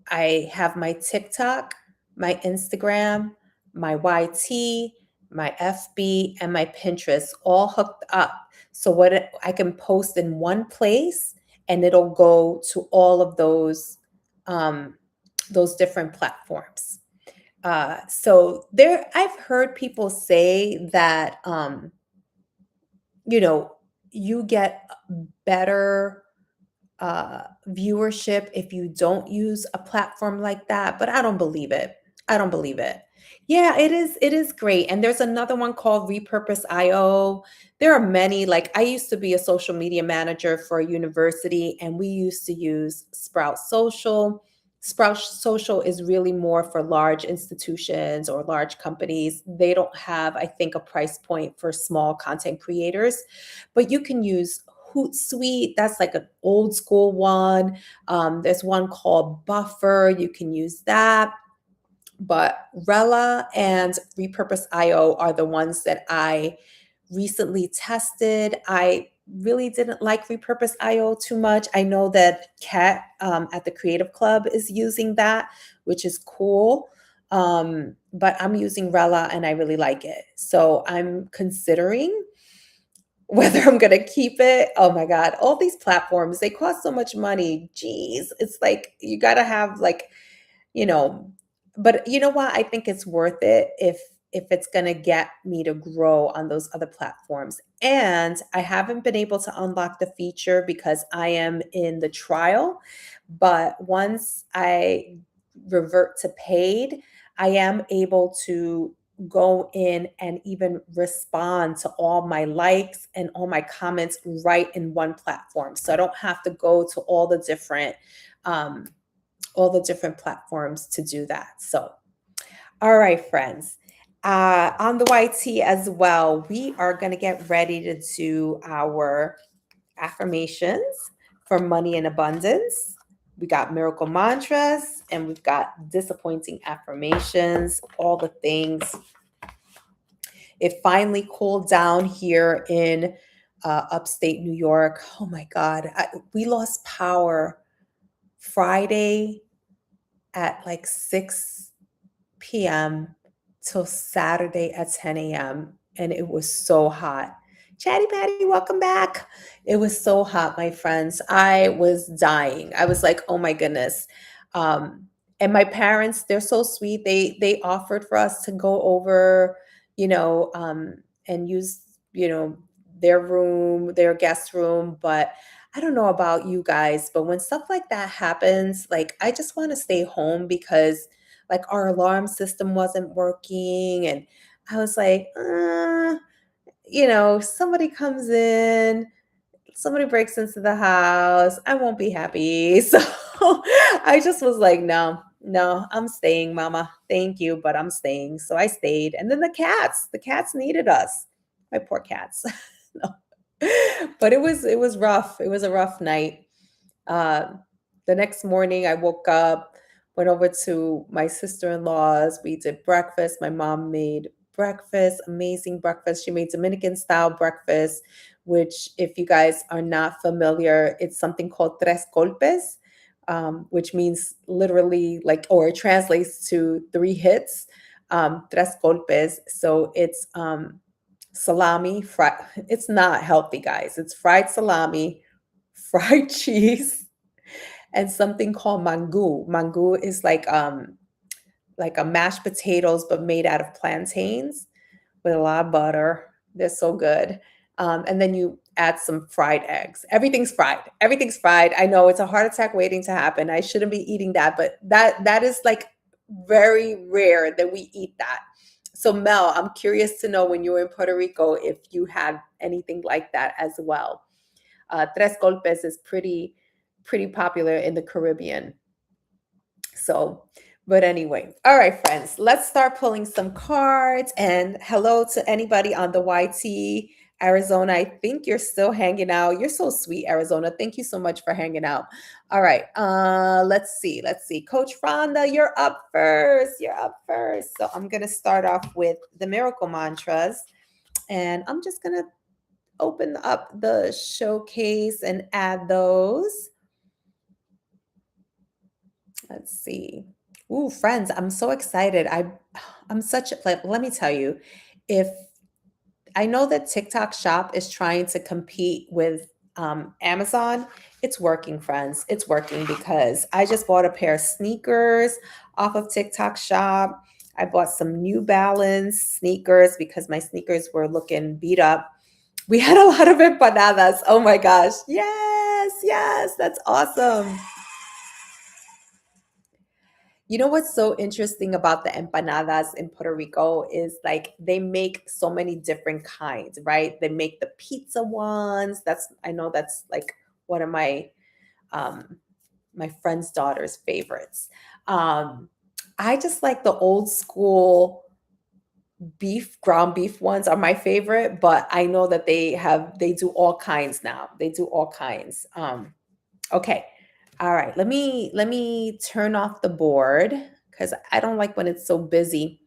Speaker 1: I have my TikTok, my Instagram, my YT, my FB, and my Pinterest all hooked up. So I can post in one place, and it'll go to all of those different platforms. So I've heard people say that you know you get better viewership if you don't use a platform like that, but I don't believe it. I don't believe it. Yeah, it is. It is great. And there's another one called Repurpose IO. There are many. Like I used to be a social media manager for a university, and we used to use Sprout Social. Sprout Social is really more for large institutions or large companies. They don't have, I think, a price point for small content creators, but you can use Hootsuite. That's like an old school one. There's one called Buffer. You can use that. But Rella and Repurpose IO are the ones that I recently tested. I really didn't like Repurpose IO too much. I know that Kat at the Creative Club is using that, which is cool. But I'm using Rella and I really like it. So I'm considering whether I'm gonna keep it. Oh my God, all these platforms, they cost so much money. Jeez, it's like you gotta have like, you know, but you know what? I think it's worth it if it's gonna get me to grow on those other platforms. And I haven't been able to unlock the feature because I am in the trial. But once I revert to paid, I am able to go in and even respond to all my likes and all my comments right in one platform. So I don't have to go to um, all the different platforms to do that. So, all right, friends. On the YT as well, we are going to get ready to do our affirmations for money and abundance. We got miracle mantras and we've got disappointing affirmations, all the things. It finally cooled down here in upstate New York. Oh my God. We lost power Friday at like 6 p.m. till Saturday at 10 a.m. And it was so hot. Chatty Patty, welcome back. It was so hot, my friends. I was dying. I was like, oh my goodness. And my parents, they're so sweet. They offered for us to go over, you know, and use, their room, their guest room. But I don't know about you guys, but when stuff like that happens, like I just want to stay home because like our alarm system wasn't working. And I was like, somebody comes in, somebody breaks into the house, I won't be happy. So I just was like, no, no, I'm staying, mama. Thank you, but I'm staying. So I stayed. And then the cats needed us. My poor cats. No. But it was rough. It was a rough night. Uh, the next morning, I woke up, went over to my sister in law's. We did breakfast. My mom made breakfast, amazing breakfast. She made Dominican style breakfast, which, if you guys are not familiar, it's something called tres golpes, which means literally like, or it translates to three hits, tres golpes. So it's salami, fried. It's not healthy, guys. It's fried salami, fried cheese, and something called mango. Mango is like a mashed potatoes but made out of plantains with a lot of butter. They're so good. And then you add some fried eggs. Everything's fried. Everything's fried. I know it's a heart attack waiting to happen. I shouldn't be eating that, but that is like very rare that we eat that. So Mel, I'm curious to know when you were in Puerto Rico if you had anything like that as well. Tres golpes is pretty popular in the Caribbean. So, but anyway, all right, friends, let's start pulling some cards. And hello to anybody on the YT. Arizona, I think you're still hanging out. You're so sweet, Arizona. Thank you so much for hanging out. All right. Let's see. Let's see. Coach Rhonda, you're up first. You're up first. So I'm gonna start off with the miracle mantras. And I'm just gonna open up the showcase and add those. Let's see. Ooh, friends, I'm so excited. I'm such like let me tell you, if I know that TikTok Shop is trying to compete with Amazon. It's working, friends. It's working because I just bought a pair of sneakers off of TikTok Shop. I bought some New Balance sneakers because my sneakers were looking beat up. We had a lot of empanadas. Oh my gosh. Yes, yes, that's awesome. You know what's so interesting about the empanadas in Puerto Rico is like they make so many different kinds, right? They make the pizza ones. I know that's like one of um my friend's daughter's favorites. Um I just like the old school ground beef ones are my favorite, but I know that they do all kinds now. They do all kinds. Okay. All right. Let me turn off the board because I don't like when it's so busy.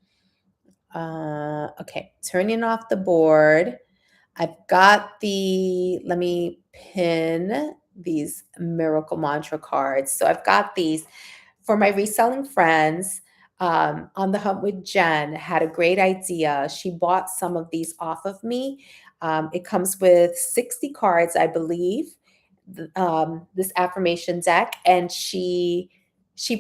Speaker 1: Okay, turning off the board. I've got let me pin these miracle mantra cards. So I've got these for my reselling friends. On the Hunt with Jen had a great idea. She bought some of these off of me. It comes with 60 cards, I believe, this affirmation deck, and she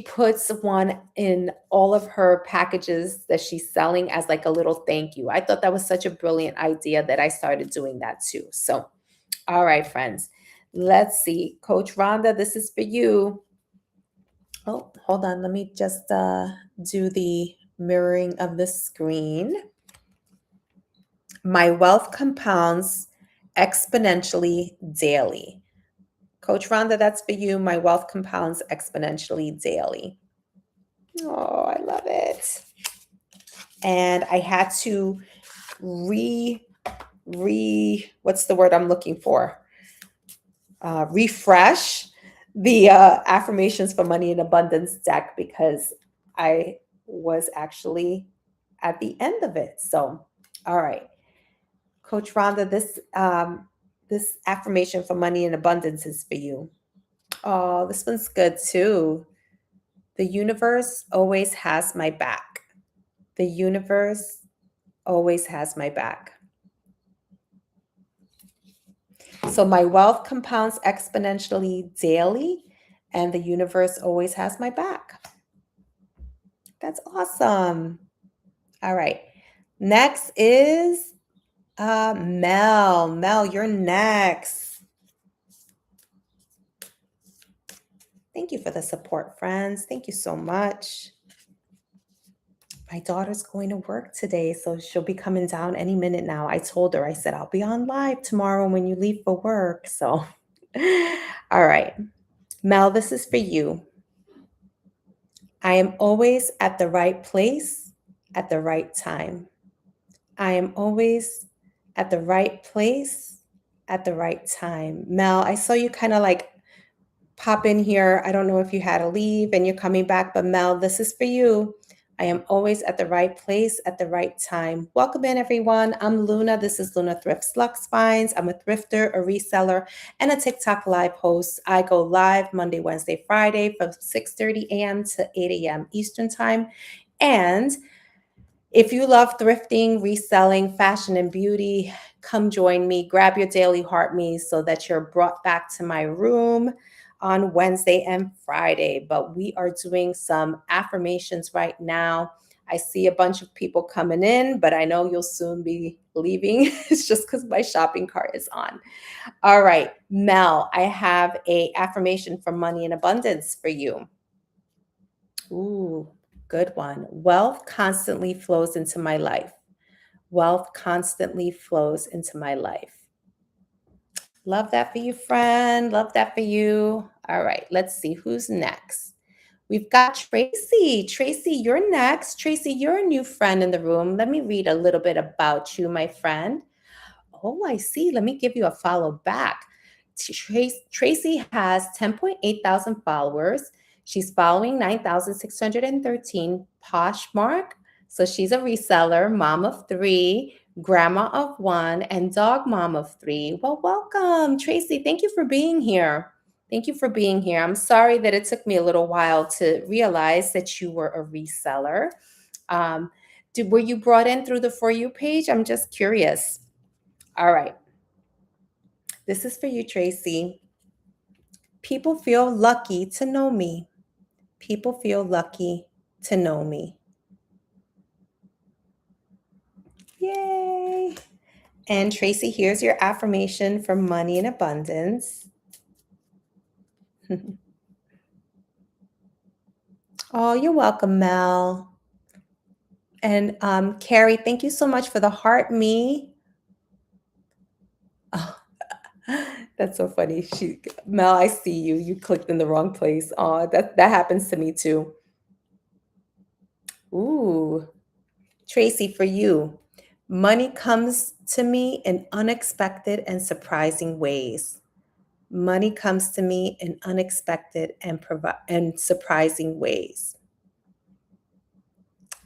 Speaker 1: puts one in all of her packages that she's selling as like a little thank you. I thought that was such a brilliant idea that I started doing that too. So, all right, friends, let's see. Coach Rhonda, this is for you. Oh, hold on. Let me just do the mirroring of the screen. My wealth compounds exponentially daily. Coach Rhonda, that's for you. My wealth compounds exponentially daily. Oh, I love it. And I had to re what's the word I'm looking for? Refresh the affirmations for money and abundance deck because I was actually at the end of it. So, all right, Coach Rhonda, this affirmation for money and abundance is for you. Oh, this one's good too. The universe always has my back. The universe always has my back. So my wealth compounds exponentially daily, and the universe always has my back. That's awesome. All right. Next is Mel. Mel, you're next. Thank you for the support, friends. Thank you so much. My daughter's going to work today, so she'll be coming down any minute now. I told her, I said, I'll be on live tomorrow when you leave for work. So, all right. Mel, this is for you. I am always at the right place at the right time. I am always at the right place at the right time. Mel, I saw you kind of like pop in here. I don't know if you had to leave and you're coming back, but Mel, this is for you. I am always at the right place at the right time. Welcome in, everyone. I'm Luna. This is Luna Thrifts Lux Finds. I'm a thrifter, a reseller, and a TikTok live host. I go live Monday, Wednesday, Friday from 6:30 a.m. to 8 a.m. Eastern Time. And if you love thrifting, reselling, fashion, and beauty, come join me. Grab your daily heart me so that you're brought back to my room on Wednesday and Friday. But we are doing some affirmations right now. I see a bunch of people coming in, but I know you'll soon be leaving. It's just because my shopping cart is on. All right, Mel, I have a affirmation for money and abundance for you. Ooh, good one. Wealth constantly flows into my life. Wealth constantly flows into my life. Love that for you, friend. Love that for you. All right, let's see who's next. We've got Tracy. Tracy, you're next. Tracy, you're a new friend in the room. Let me read a little bit about you, my friend. Oh, I see. Let me give you a follow back. Tracy has 10.8 thousand followers. She's following 9,613 Poshmark. So she's a reseller, mom of three, grandma of one, and dog mom of three. Well, welcome, Tracy. Thank you for being here. Thank you for being here. I'm sorry that it took me a little while to realize that you were a reseller. Um, were you brought in through the For You page? I'm just curious. All right. This is for you, Tracy. People feel lucky to know me. People feel lucky to know me. Yay. And Tracy, here's your affirmation for money and abundance. Oh, you're welcome, Mel. And Carrie, thank you so much for the heart me. Oh, that's so funny. Mel, I see you. You clicked in the wrong place. Oh, that happens to me too. Ooh, Tracy, for you. Money comes to me in unexpected and surprising ways. Money comes to me in unexpected and surprising ways.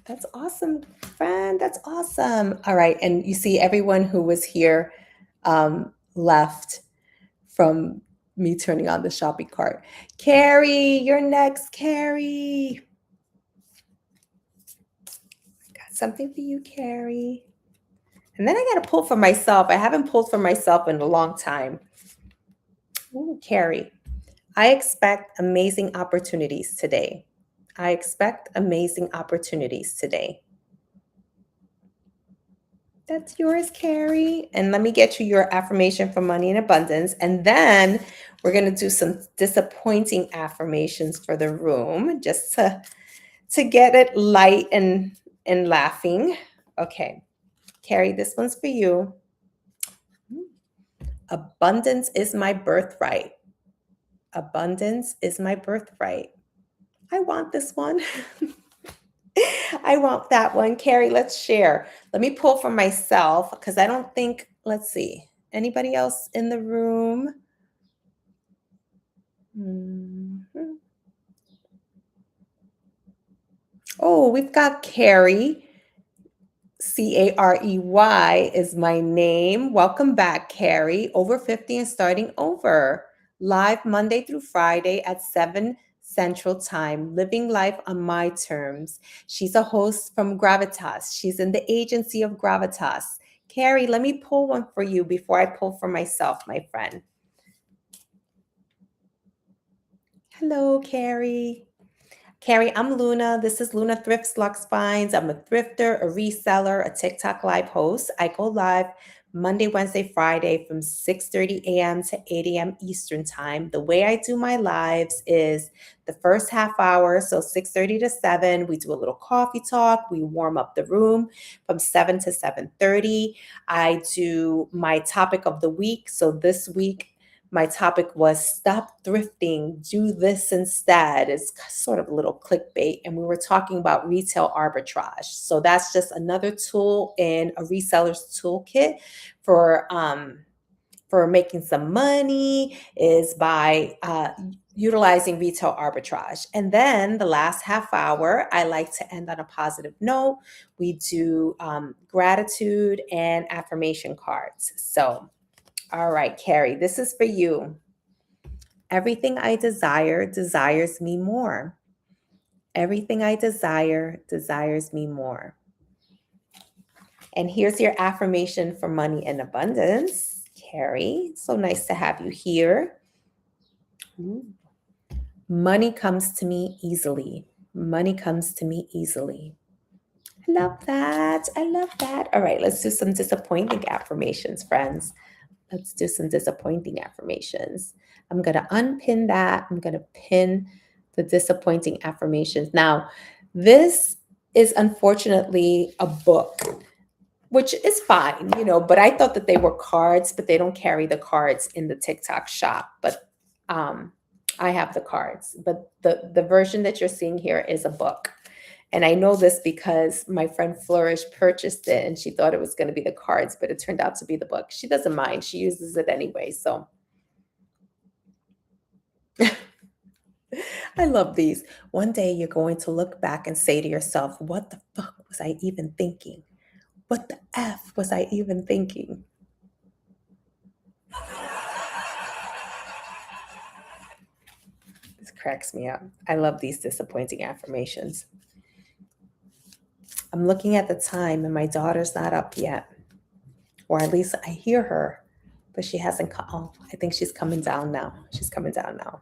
Speaker 1: That's awesome, friend. That's awesome. All right. And you see, everyone who was here left from me turning on the shopping cart. Carrie, you're next, Carrie. Got something for you, Carrie. And then I got to pull for myself. I haven't pulled for myself in a long time. Ooh, Carrie, I expect amazing opportunities today. I expect amazing opportunities today. That's yours, Carrie. And let me get you your affirmation for money and abundance. And then we're going to do some disappointing affirmations for the room just to get it light and laughing. Okay. Carrie, this one's for you. Abundance is my birthright. Abundance is my birthright. I want this one. I want that one. Carrie, let's share. Let me pull for myself because I don't think, let's see, anybody else in the room? Mhm. Oh, we've got Carrie. Carey is my name. Welcome back, Carrie. Over 50 and starting over. Live Monday through Friday at 7 Central Time. Living life on my terms. She's a host from Gravitas. She's in the agency of Gravitas. Carrie, let me pull one for you before I pull for myself, my friend. Hello, Carrie. Carrie, I'm Luna. This is Luna Thrifts Lux Finds. I'm a thrifter, a reseller, a TikTok live host. I go live Monday, Wednesday, Friday from 6:30 a.m. to 8 a.m. Eastern Time. The way I do my lives is the first half hour, so 6:30 to 7, we do a little coffee talk. We warm up the room from 7 to 7:30. I do my topic of the week. So this week, my topic was stop thrifting, do this instead. It's sort of a little clickbait. And we were talking about retail arbitrage. So that's just another tool in a reseller's toolkit for making some money is by utilizing retail arbitrage. And then the last half hour, I like to end on a positive note. We do gratitude and affirmation cards. So all right, Carrie, this is for you. Everything I desire desires me more. Everything I desire desires me more. And here's your affirmation for money and abundance, Carrie. So nice to have you here. Ooh. Money comes to me easily. Money comes to me easily. I love that. I love that. All right, let's do some disappointing affirmations, friends. Let's do some disappointing affirmations. I'm going to unpin that. I'm going to pin the disappointing affirmations. Now, this is unfortunately a book, which is fine, but I thought that they were cards, but they don't carry the cards in the TikTok shop. But I have the cards. But the version that you're seeing here is a book. And I know this because my friend Flourish purchased it and she thought it was going to be the cards, but it turned out to be the book. She doesn't mind. She uses it anyway. So I love these. One day you're going to look back and say to yourself, what the fuck was I even thinking? What the F was I even thinking? This cracks me up. I love these disappointing affirmations. I'm looking at the time and my daughter's not up yet. Or at least I hear her, but she hasn't come. Oh, I think she's coming down now. She's coming down now.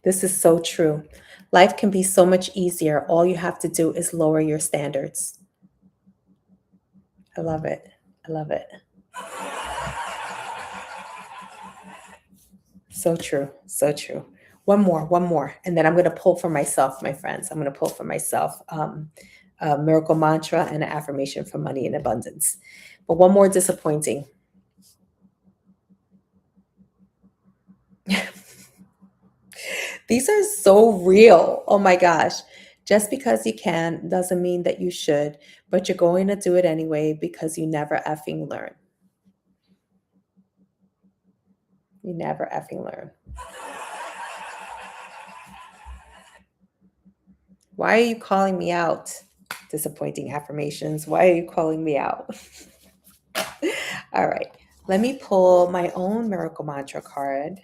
Speaker 1: This is so true. Life can be so much easier. All you have to do is lower your standards. I love it. I love it. So true. So true. One more. And then I'm going to pull for myself, my friends. I'm going to pull for myself a miracle mantra and an affirmation for money and abundance. But one more disappointing. These are so real. Oh my gosh. Just because you can doesn't mean that you should, but you're going to do it anyway because you never effing learn. You never effing learn. Why are you calling me out? Disappointing affirmations. Why are you calling me out? All right. Let me pull my own miracle mantra card.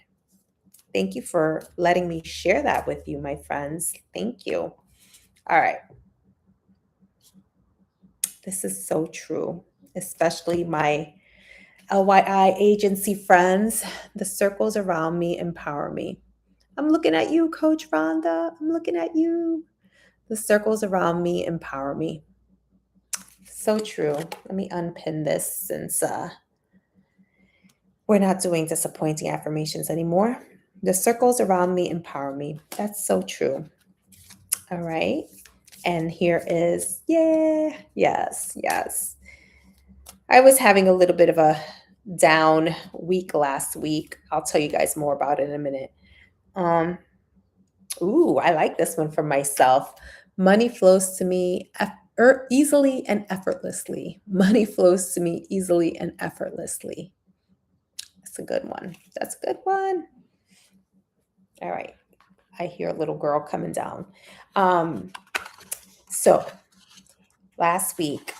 Speaker 1: Thank you for letting me share that with you, my friends. Thank you. All right. This is so true, especially my LYI agency friends. The circles around me empower me. I'm looking at you, Coach Rhonda. I'm looking at you. The circles around me empower me. So true. Let me unpin this since we're not doing disappointing affirmations anymore. The circles around me empower me. That's so true. All right. And here is, yeah, yes. I was having a little bit of a down week last week. I'll tell you guys more about it in a minute. I like this one for myself. Money flows to me easily and effortlessly. Money flows to me easily and effortlessly. That's a good one. That's a good one. All right. I hear a little girl coming down. So last week,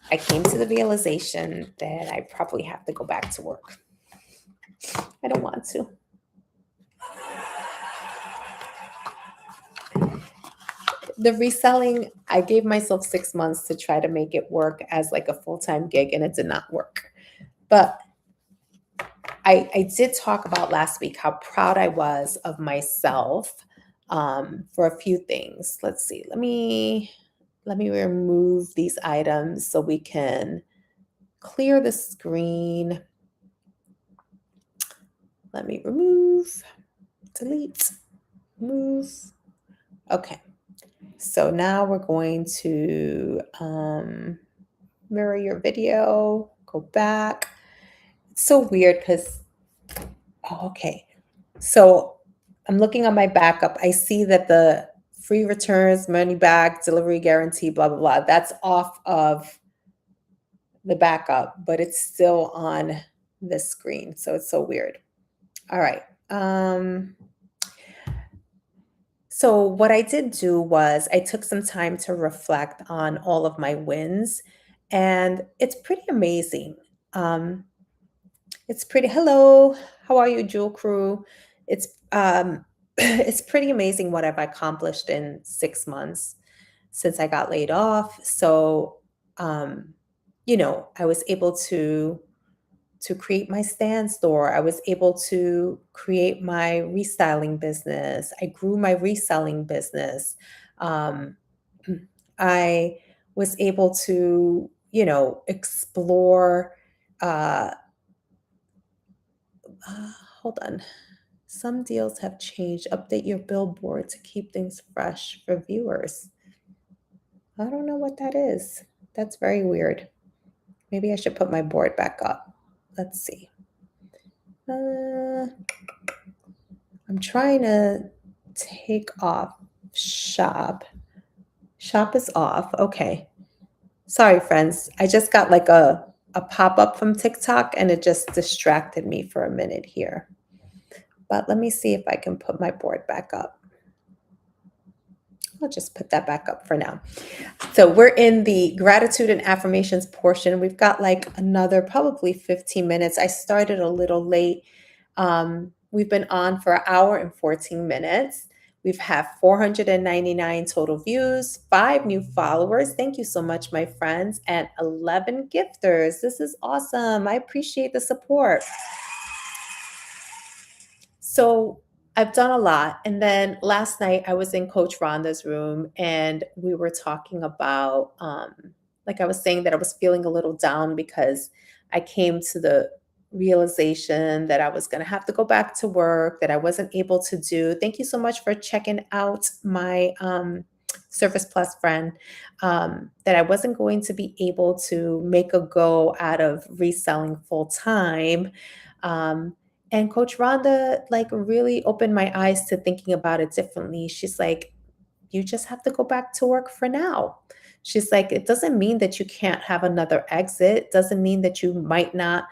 Speaker 1: I came to the realization that I probably have to go back to work. I don't want to. The reselling, I gave myself 6 months to try to make it work as like a full-time gig, and it did not work. But I did talk about last week how proud I was of myself for a few things. Let's see. Let me remove these items so we can clear the screen. Let me remove, delete, move. Okay. So now we're going to mirror your video, go back. It's so weird because, okay. So I'm looking on my backup. I see that the free returns, money back, delivery guarantee, blah, blah, blah. That's off of the backup, but it's still on this screen. So it's so weird. All right. So what I did do was I took some time to reflect on all of my wins, and it's pretty amazing. It's pretty. Hello, how are you, Jewel Crew? It's it's pretty amazing what I've accomplished in 6 months since I got laid off. So, um, I was able to create my stand store. I was able to create my restyling business. I grew my reselling business. Um, I was able to, explore. Uh, Hold on. Some deals have changed. Update your billboard to keep things fresh for viewers. I don't know what that is. That's very weird. Maybe I should put my board back up. Let's see. I'm trying to take off shop. Shop is off. Okay. Sorry, friends. I just got like a pop-up from TikTok and it just distracted me for a minute here. But let me see if I can put my board back up. I'll just put that back up for now. So we're in the gratitude and affirmations portion. We've got like another probably 15 minutes. I started a little late. We've been on for an hour and 14 minutes. We've had 499 total views, 5 new followers. Thank you so much, my friends, and 11 gifters. This is awesome. I appreciate the support. So I've done a lot. And then last night I was in Coach Rhonda's room and we were talking about, like I was saying that I was feeling a little down because I came to the realization that I was going to have to go back to work, that I wasn't able to do. Thank you so much for checking out my Service Plus friend, that I wasn't going to be able to make a go out of reselling full time. Um, and Coach Rhonda like really opened my eyes to thinking about it differently. She's like, you just have to go back to work for now. She's like, it doesn't mean that you can't have another exit. Doesn't mean that you might not,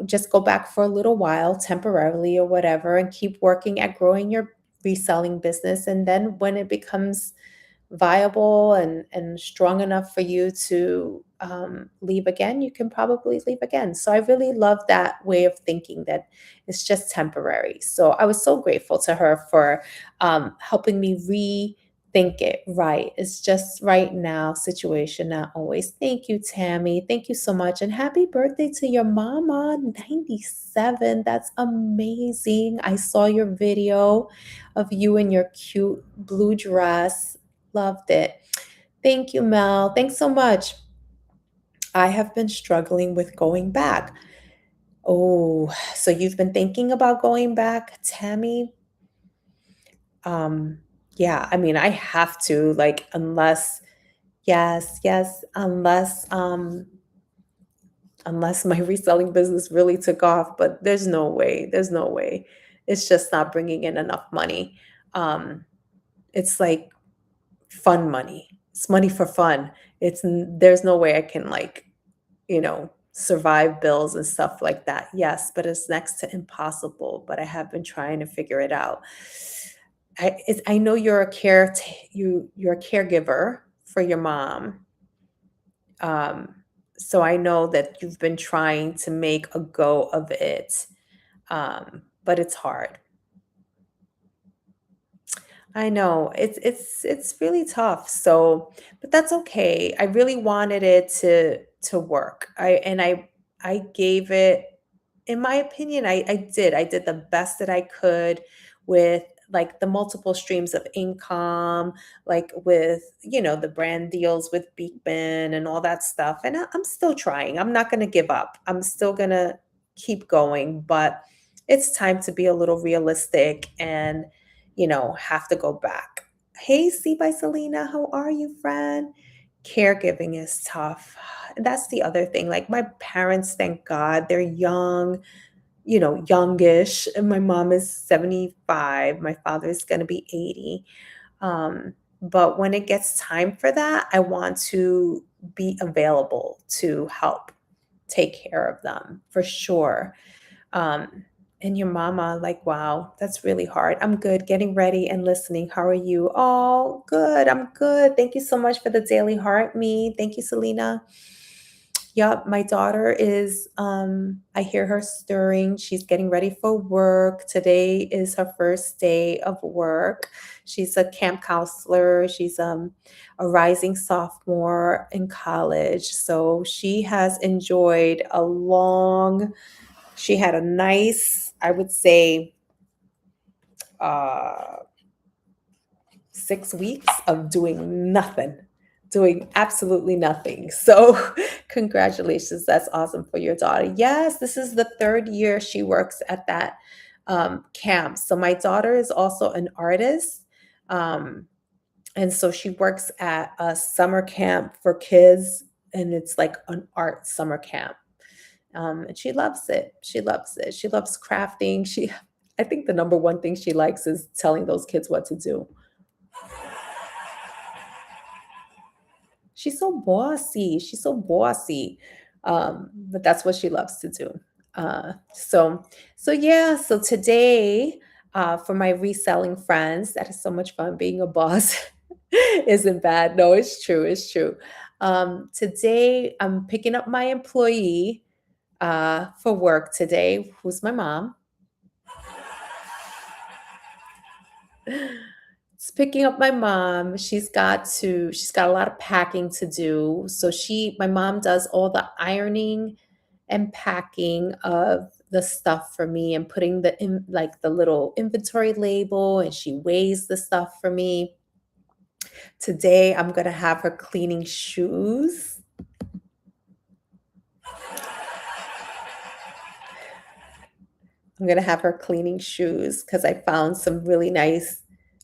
Speaker 1: just go back for a little while temporarily or whatever and keep working at growing your reselling business. And then when it becomes viable and strong enough for you to leave again, you can probably leave again. So I really love that way of thinking that it's just temporary. So I was so grateful to her for helping me rethink it. Right. It's just right now situation, not always. Thank you, Tammy. Thank you so much. And happy birthday to your mama, 97. That's amazing. I saw your video of you in your cute blue dress. Loved it. Thank you, Mel. Thanks so much. I have been struggling with going back. Oh, so you've been thinking about going back, Tammy? Um, yeah, I mean, I have to, like, unless, yes, yes, unless my reselling business really took off, but there's no way. There's no way. It's just not bringing in enough money. It's like fun money. It's money for fun. There's no way I can like, survive bills and stuff like that. Yes, but it's next to impossible, but I have been trying to figure it out. I know you're a caregiver for your mom. Um so I know that you've been trying to make a go of it. But it's hard. I know. It's really tough. So, but that's okay. I really wanted it to work. I gave it, in my opinion, I did. I did the best that I could with like the multiple streams of income, like with, the brand deals with Beekman and all that stuff. And I'm still trying. I'm not going to give up. I'm still going to keep going, but it's time to be a little realistic and have to go back. Hey, see by Selena, how are you, friend? Caregiving is tough. That's the other thing. Like my parents, thank God, they're young, youngish. And my mom is 75. My father is going to be 80. But when it gets time for that, I want to be available to help take care of them for sure. Um, and your mama, like, wow, that's really hard. I'm good, getting ready and listening. How are you? Oh, good. I'm good. Thank you so much for the daily heart, me. Thank you, Selena. Yep, my daughter is, I hear her stirring. She's getting ready for work. Today is her first day of work. She's a camp counselor. She's a rising sophomore in college. So she has enjoyed she had a nice, I would say, uh, 6 weeks of doing absolutely nothing. So, congratulations. That's awesome for your daughter. Yes, this is the third year she works at that camp. So, my daughter is also an artist. Um, and so she works at a summer camp for kids, and it's like an art summer camp. And she loves it. She loves it. She loves crafting. I think the number one thing she likes is telling those kids what to do. She's so bossy. She's so bossy. But that's what she loves to do. So yeah, so today, for my reselling friends, that is so much fun. Being a boss isn't bad. No, it's true. It's true. Today I'm picking up my employee for work today, who's my mom. It's picking up my mom. She's got a lot of packing to do. So my mom does all the ironing and packing of the stuff for me and putting like the little inventory label, and she weighs the stuff for me. Today I'm going to have her cleaning shoes. I'm going to have her cleaning shoes because I found some really nice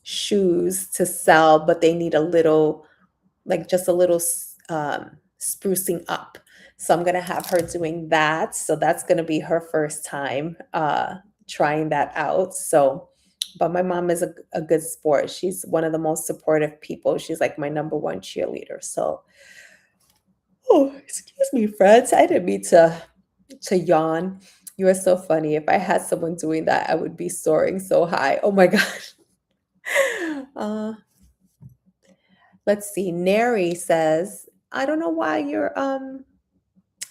Speaker 1: shoes to sell, but they need a little, like just a little sprucing up. So I'm gonna have her doing that. So that's gonna be her first time trying that out. So, but my mom is a good sport. She's one of the most supportive people. She's like my number one cheerleader. So, oh, excuse me, friends. I didn't mean to yawn. You are so funny. If I had someone doing that, I would be soaring so high. Oh my gosh. Uh, let's see. Neri says, I don't know why your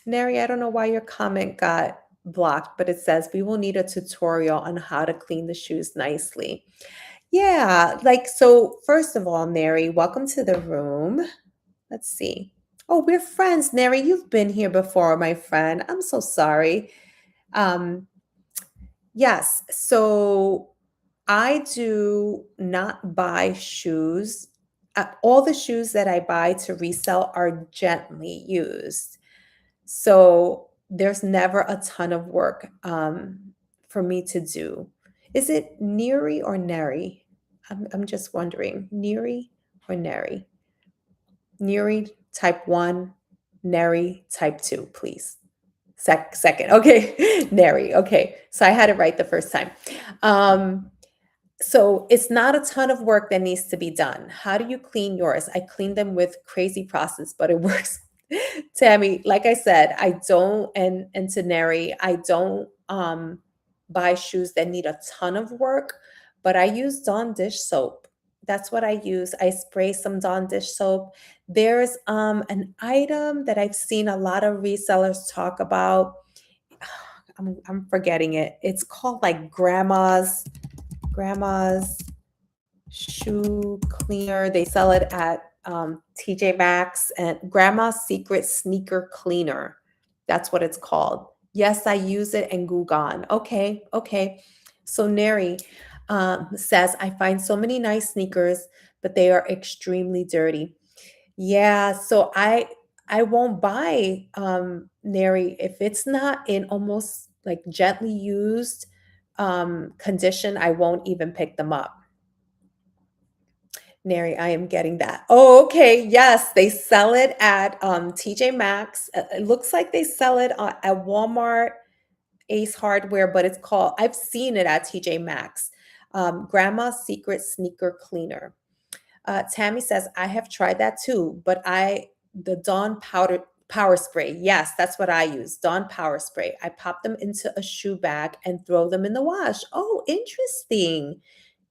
Speaker 1: Neri, I don't know why your comment got blocked, but it says we will need a tutorial on how to clean the shoes nicely. Yeah, like so first of all, Neri, welcome to the room. Let's see. Oh, we're friends, Neri. You've been here before, my friend. I'm so sorry. Um, yes, so I do not buy shoes. All the shoes that I buy to resell are gently used. So there's never a ton of work for me to do. Is it Neri or Neri? I'm just wondering. Neri or Neri? Neri type 1, Neri type 2, please. Second. Okay. Neri. Okay. So I had it right the first time. Um, so it's not a ton of work that needs to be done. How do you clean yours? I clean them with crazy process, but it works. Tammy, like I said, I don't, and to Neri, I don't buy shoes that need a ton of work, but I use Dawn dish soap. That's what I use. I spray some Dawn dish soap. There's an item that I've seen a lot of resellers talk about. I'm forgetting it. It's called like grandma's shoe cleaner. They sell it at TJ Maxx, and Grandma's Secret Sneaker Cleaner. That's what it's called. Yes, I use it and Goo Gone. Okay, okay. So Neri says, I find so many nice sneakers, but they are extremely dirty. Yeah, so I won't buy Neri if it's not in almost like gently used condition. I won't even pick them up. Neri, I am getting that. Oh, okay. Yes, they sell it at TJ Maxx. It looks like they sell it at Walmart, Ace Hardware, but it's called, I've seen it at TJ Maxx. Grandma's Secret Sneaker Cleaner. Tammy says, I have tried that too, but the Dawn power spray. Yes, that's what I use. Dawn power spray. I pop them into a shoe bag and throw them in the wash. Oh, interesting.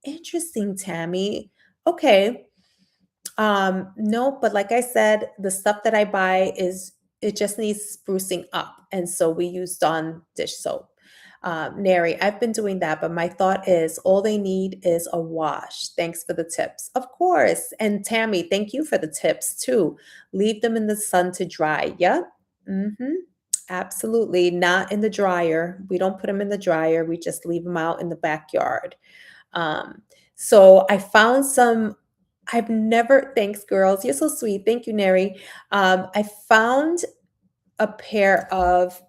Speaker 1: Interesting, Tammy. Okay. No, but like I said, the stuff that I buy it just needs sprucing up. And so we use Dawn dish soap. Neri, I've been doing that, but my thought is all they need is a wash. Thanks for the tips. Of course. And Tammy, thank you for the tips too. Leave them in the sun to dry. Yep. Mm-hmm. Absolutely. Not in the dryer. We don't put them in the dryer. We just leave them out in the backyard. Um, so I found some, I've never, thanks girls. You're so sweet. Thank you, Neri. I found a pair of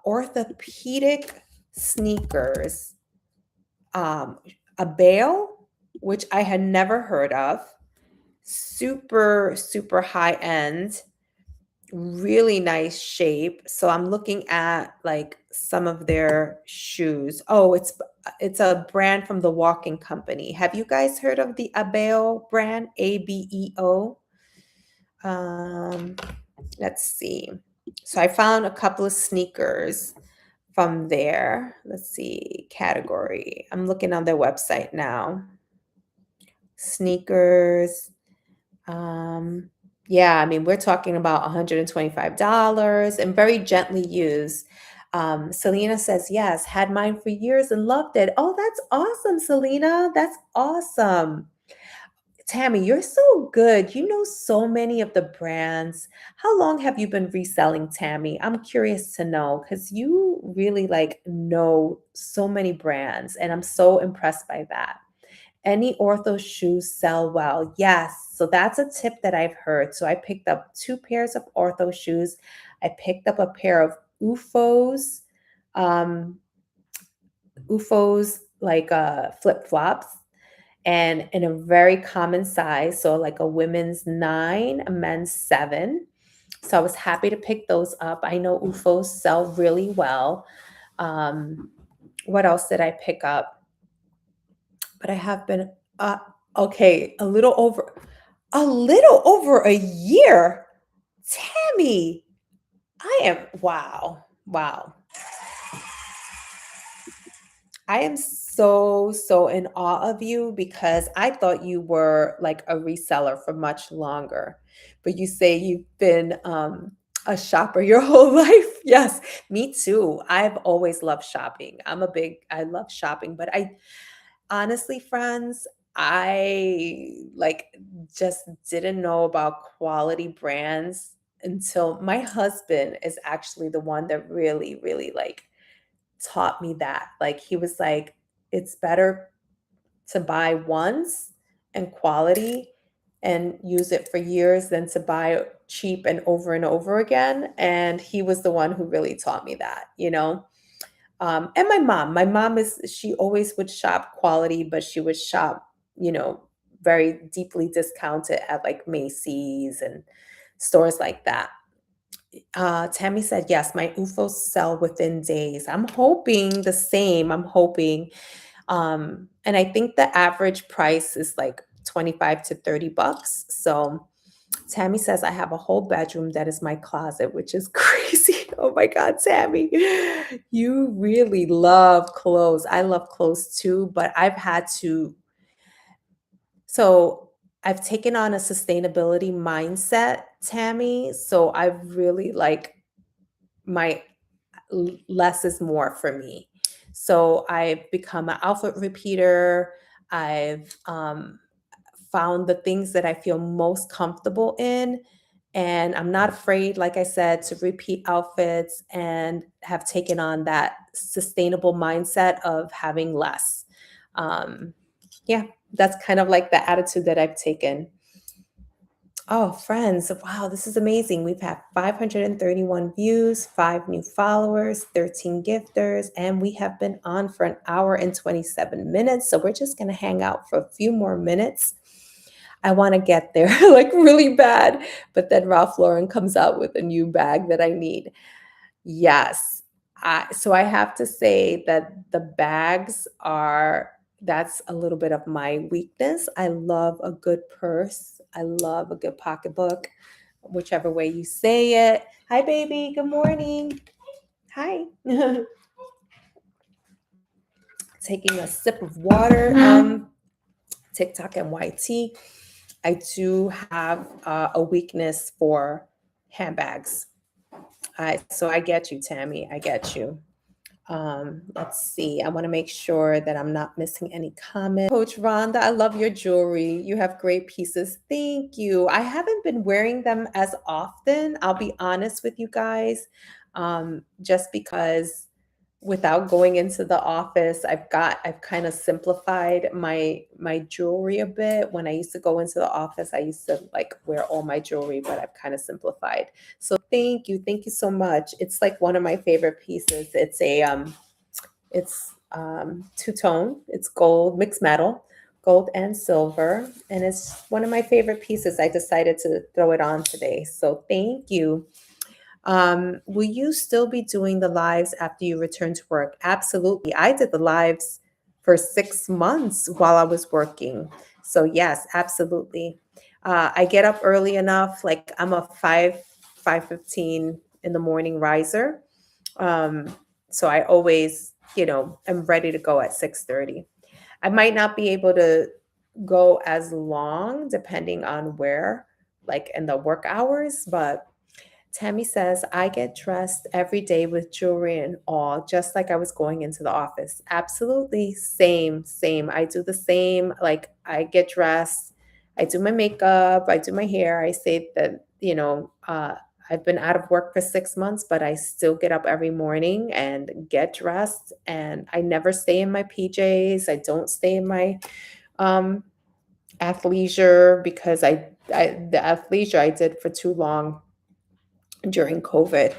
Speaker 1: orthopedic sneakers, a bale, which I had never heard of, super, super high end, really nice shape. So I'm looking at like some of their shoes. Oh, it's a brand from the Walking Company. Have you guys heard of the Abeo brand? ABEO? Um, let's see. So I found a couple of sneakers from there. Let's see, category. I'm looking on their website now. Sneakers. Um, yeah, I mean, we're talking about $125 and very gently used. Selena says, yes, had mine for years and loved it. Oh, that's awesome, Selena. That's awesome. Tammy, you're so good. You know so many of the brands. How long have you been reselling, Tammy? I'm curious to know because you really like know so many brands, and I'm so impressed by that. Any ortho shoes sell well? Yes. So that's a tip that I've heard. So I picked up two pairs of ortho shoes. I picked up a pair of um, UFOs like flip flops and in a very common size. So, like a women's 9, a men's 7. So, I was happy to pick those up. I know UFOs sell really well. Um, what else did I pick up? But I have been, okay, a little over a year. Tammy, I am, wow, wow. I am so, so in awe of you because I thought you were like a reseller for much longer. But you say you've been a shopper your whole life. Yes, me too. I've always loved shopping. I love shopping, but I honestly, friends, I like just didn't know about quality brands until my husband is actually the one that really, really like taught me that. Like he was like, it's better to buy once and quality and use it for years than to buy cheap and over again. And he was the one who really taught me that, you know. And my mom is she always would shop quality, but she would shop, you know, very deeply discounted at like Macy's and stores like that. Tammy said, yes, my UFOs sell within days. I'm hoping the same. I'm hoping. And I think the average price is like 25 to 30 bucks. So Tammy says, I have a whole bedroom that is my closet, which is crazy. Oh my God, Tammy, you really love clothes. I love clothes too, but so I've taken on a sustainability mindset, Tammy. So I've really like my less is more for me. So I've become an outfit repeater. I've found the things that I feel most comfortable in. And I'm not afraid, like I said, to repeat outfits and have taken on that sustainable mindset of having less. Um, yeah, that's kind of like the attitude that I've taken. Oh, friends, wow, this is amazing. We've had 531 views, 5 new followers, 13 gifters, and we have been on for an hour and 27 minutes. So we're just going to hang out for a few more minutes. I want to get there like really bad, but then Ralph Lauren comes out with a new bag that I need. Yes. So I have to say that the bags are that's a little bit of my weakness. I love a good purse. I love a good pocketbook, whichever way you say it. Hi, baby. Good morning. Hi. Taking a sip of water. TikTok and YT. I do have a weakness for handbags. So I get you, Tammy. I get you. Let's see. I want to make sure that I'm not missing any comments. Coach Rhonda, I love your jewelry. You have great pieces. Thank you. I haven't been wearing them as often. I'll be honest with you guys, just because without going into the office, I've kind of simplified my jewelry a bit. When I used to go into the office, I used to like wear all my jewelry, but I've kind of simplified. So thank you so much. It's like one of my favorite pieces. It's two-tone. It's gold, mixed metal, gold and silver, and it's one of my favorite pieces. I decided to throw it on today. So thank you. Will you still be doing the lives after you return to work? Absolutely. I did the lives for 6 months while I was working. So yes, absolutely. I get up early enough, like I'm a 5:15 in the morning riser. Um, so I always, am ready to go at 6:30. I might not be able to go as long depending on where, like in the work hours, but Tammy says, I get dressed every day with jewelry and all, just like I was going into the office. Absolutely. Same, same. I do the same. Like I get dressed, I do my makeup, I do my hair. I say that, I've been out of work for 6 months, but I still get up every morning and get dressed. And I never stay in my PJs. I don't stay in my um, athleisure because the athleisure I did for too long during COVID.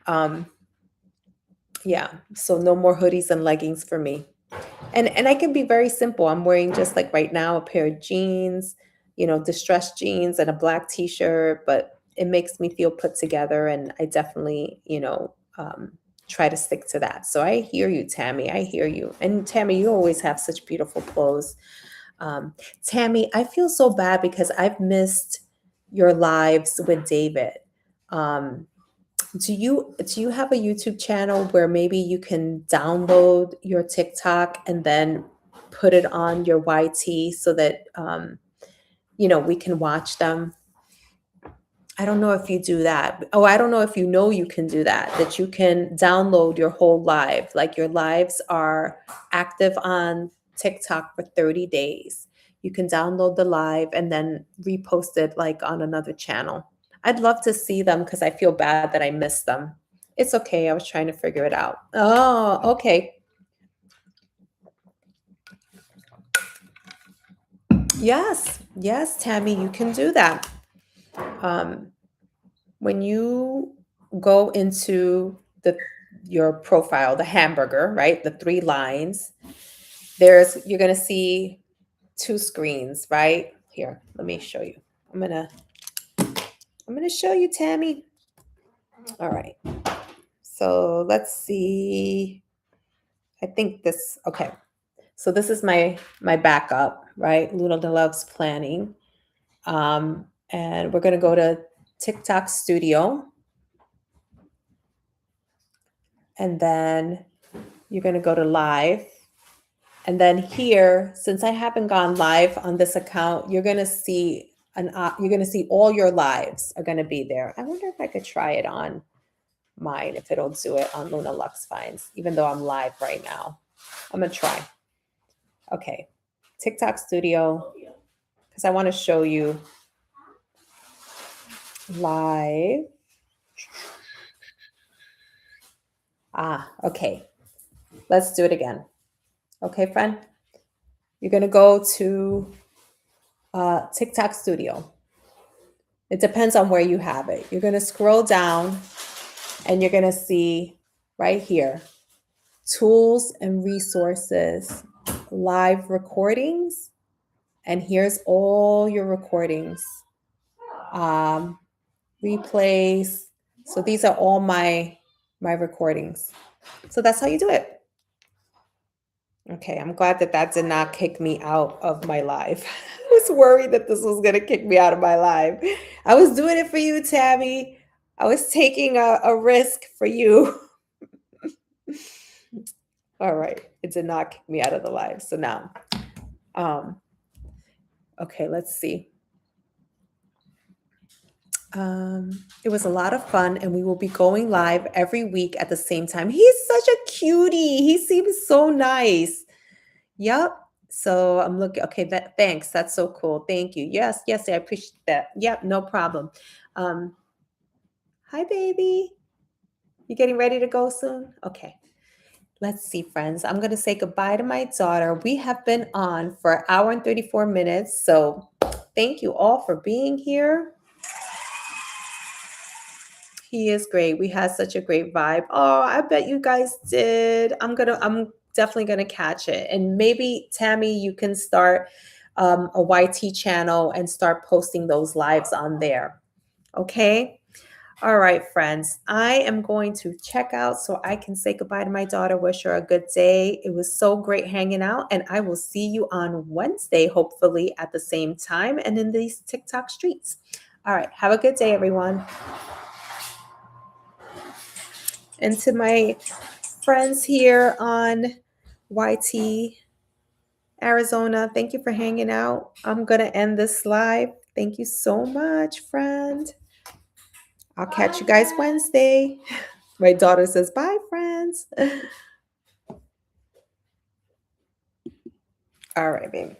Speaker 1: Um, yeah, so no more hoodies and leggings for me. And I can be very simple. I'm wearing just like right now a pair of jeans, distressed jeans and a black t-shirt, but it makes me feel put together and I definitely, try to stick to that. So I hear you, Tammy. I hear you. And Tammy, you always have such beautiful clothes. Um, Tammy, I feel so bad because I've missed your lives with David. Um, do you have a YouTube channel where maybe you can download your TikTok and then put it on your YT so that we can watch them? I don't know if you do that. Oh, I don't know if you can do that, that you can download your whole live. Like your lives are active on TikTok for 30 days. You can download the live and then repost it like on another channel. I'd love to see them because I feel bad that I missed them. It's okay. I was trying to figure it out. Oh, okay. Yes. Yes, Tammy, you can do that. Um, when you go into your profile, the hamburger, right? The three lines, you're gonna see two screens, right? Here, let me show you. I'm gonna show you, Tammy. All right. So let's see. I think okay. So this is my backup, right? Luna loves planning. And we're gonna go to TikTok Studio. And then you're going to go to live. And then here, since I haven't gone live on this account, you're going to see all your lives are going to be there. I wonder if I could try it on mine, if it'll do it on Luna Lux Finds, even though I'm live right now. I'm going to try. Okay. TikTok Studio, because I want to show you live. Okay. Let's do it again. Okay, friend? You're going to go to TikTok Studio. It depends on where you have it. You're going to scroll down and you're going to see right here, tools and resources, live recordings. And here's all your recordings, replays. So these are all my recordings. So that's how you do it. Okay, I'm glad that did not kick me out of my live. I was worried that this was going to kick me out of my live. I was doing it for you, Tammy. I was taking a risk for you. All right, it did not kick me out of the live. So now, okay, let's see. It was a lot of fun, and we will be going live every week at the same time. He's such a cutie. He seems so nice. Yep. So I'm looking. Okay, thanks. That's so cool. Thank you. Yes, yes, I appreciate that. Yep, no problem. Hi, baby. You getting ready to go soon? Okay. Let's see, friends. I'm going to say goodbye to my daughter. We have been on for an hour and 34 minutes. So thank you all for being here. He is great. We had such a great vibe. Oh, I bet you guys did. I'm definitely gonna catch it. And maybe Tammy, you can start a YT channel and start posting those lives on there. Okay. All right, friends, I am going to check out so I can say goodbye to my daughter, wish her a good day. It was so great hanging out, and I will see you on Wednesday, hopefully at the same time and in these TikTok streets. All right, have a good day, everyone. And to my friends here on YT Arizona, thank you for hanging out. I'm going to end this live. Thank you so much, friend. I'll catch you guys Wednesday. My daughter says, bye, friends. All right, baby.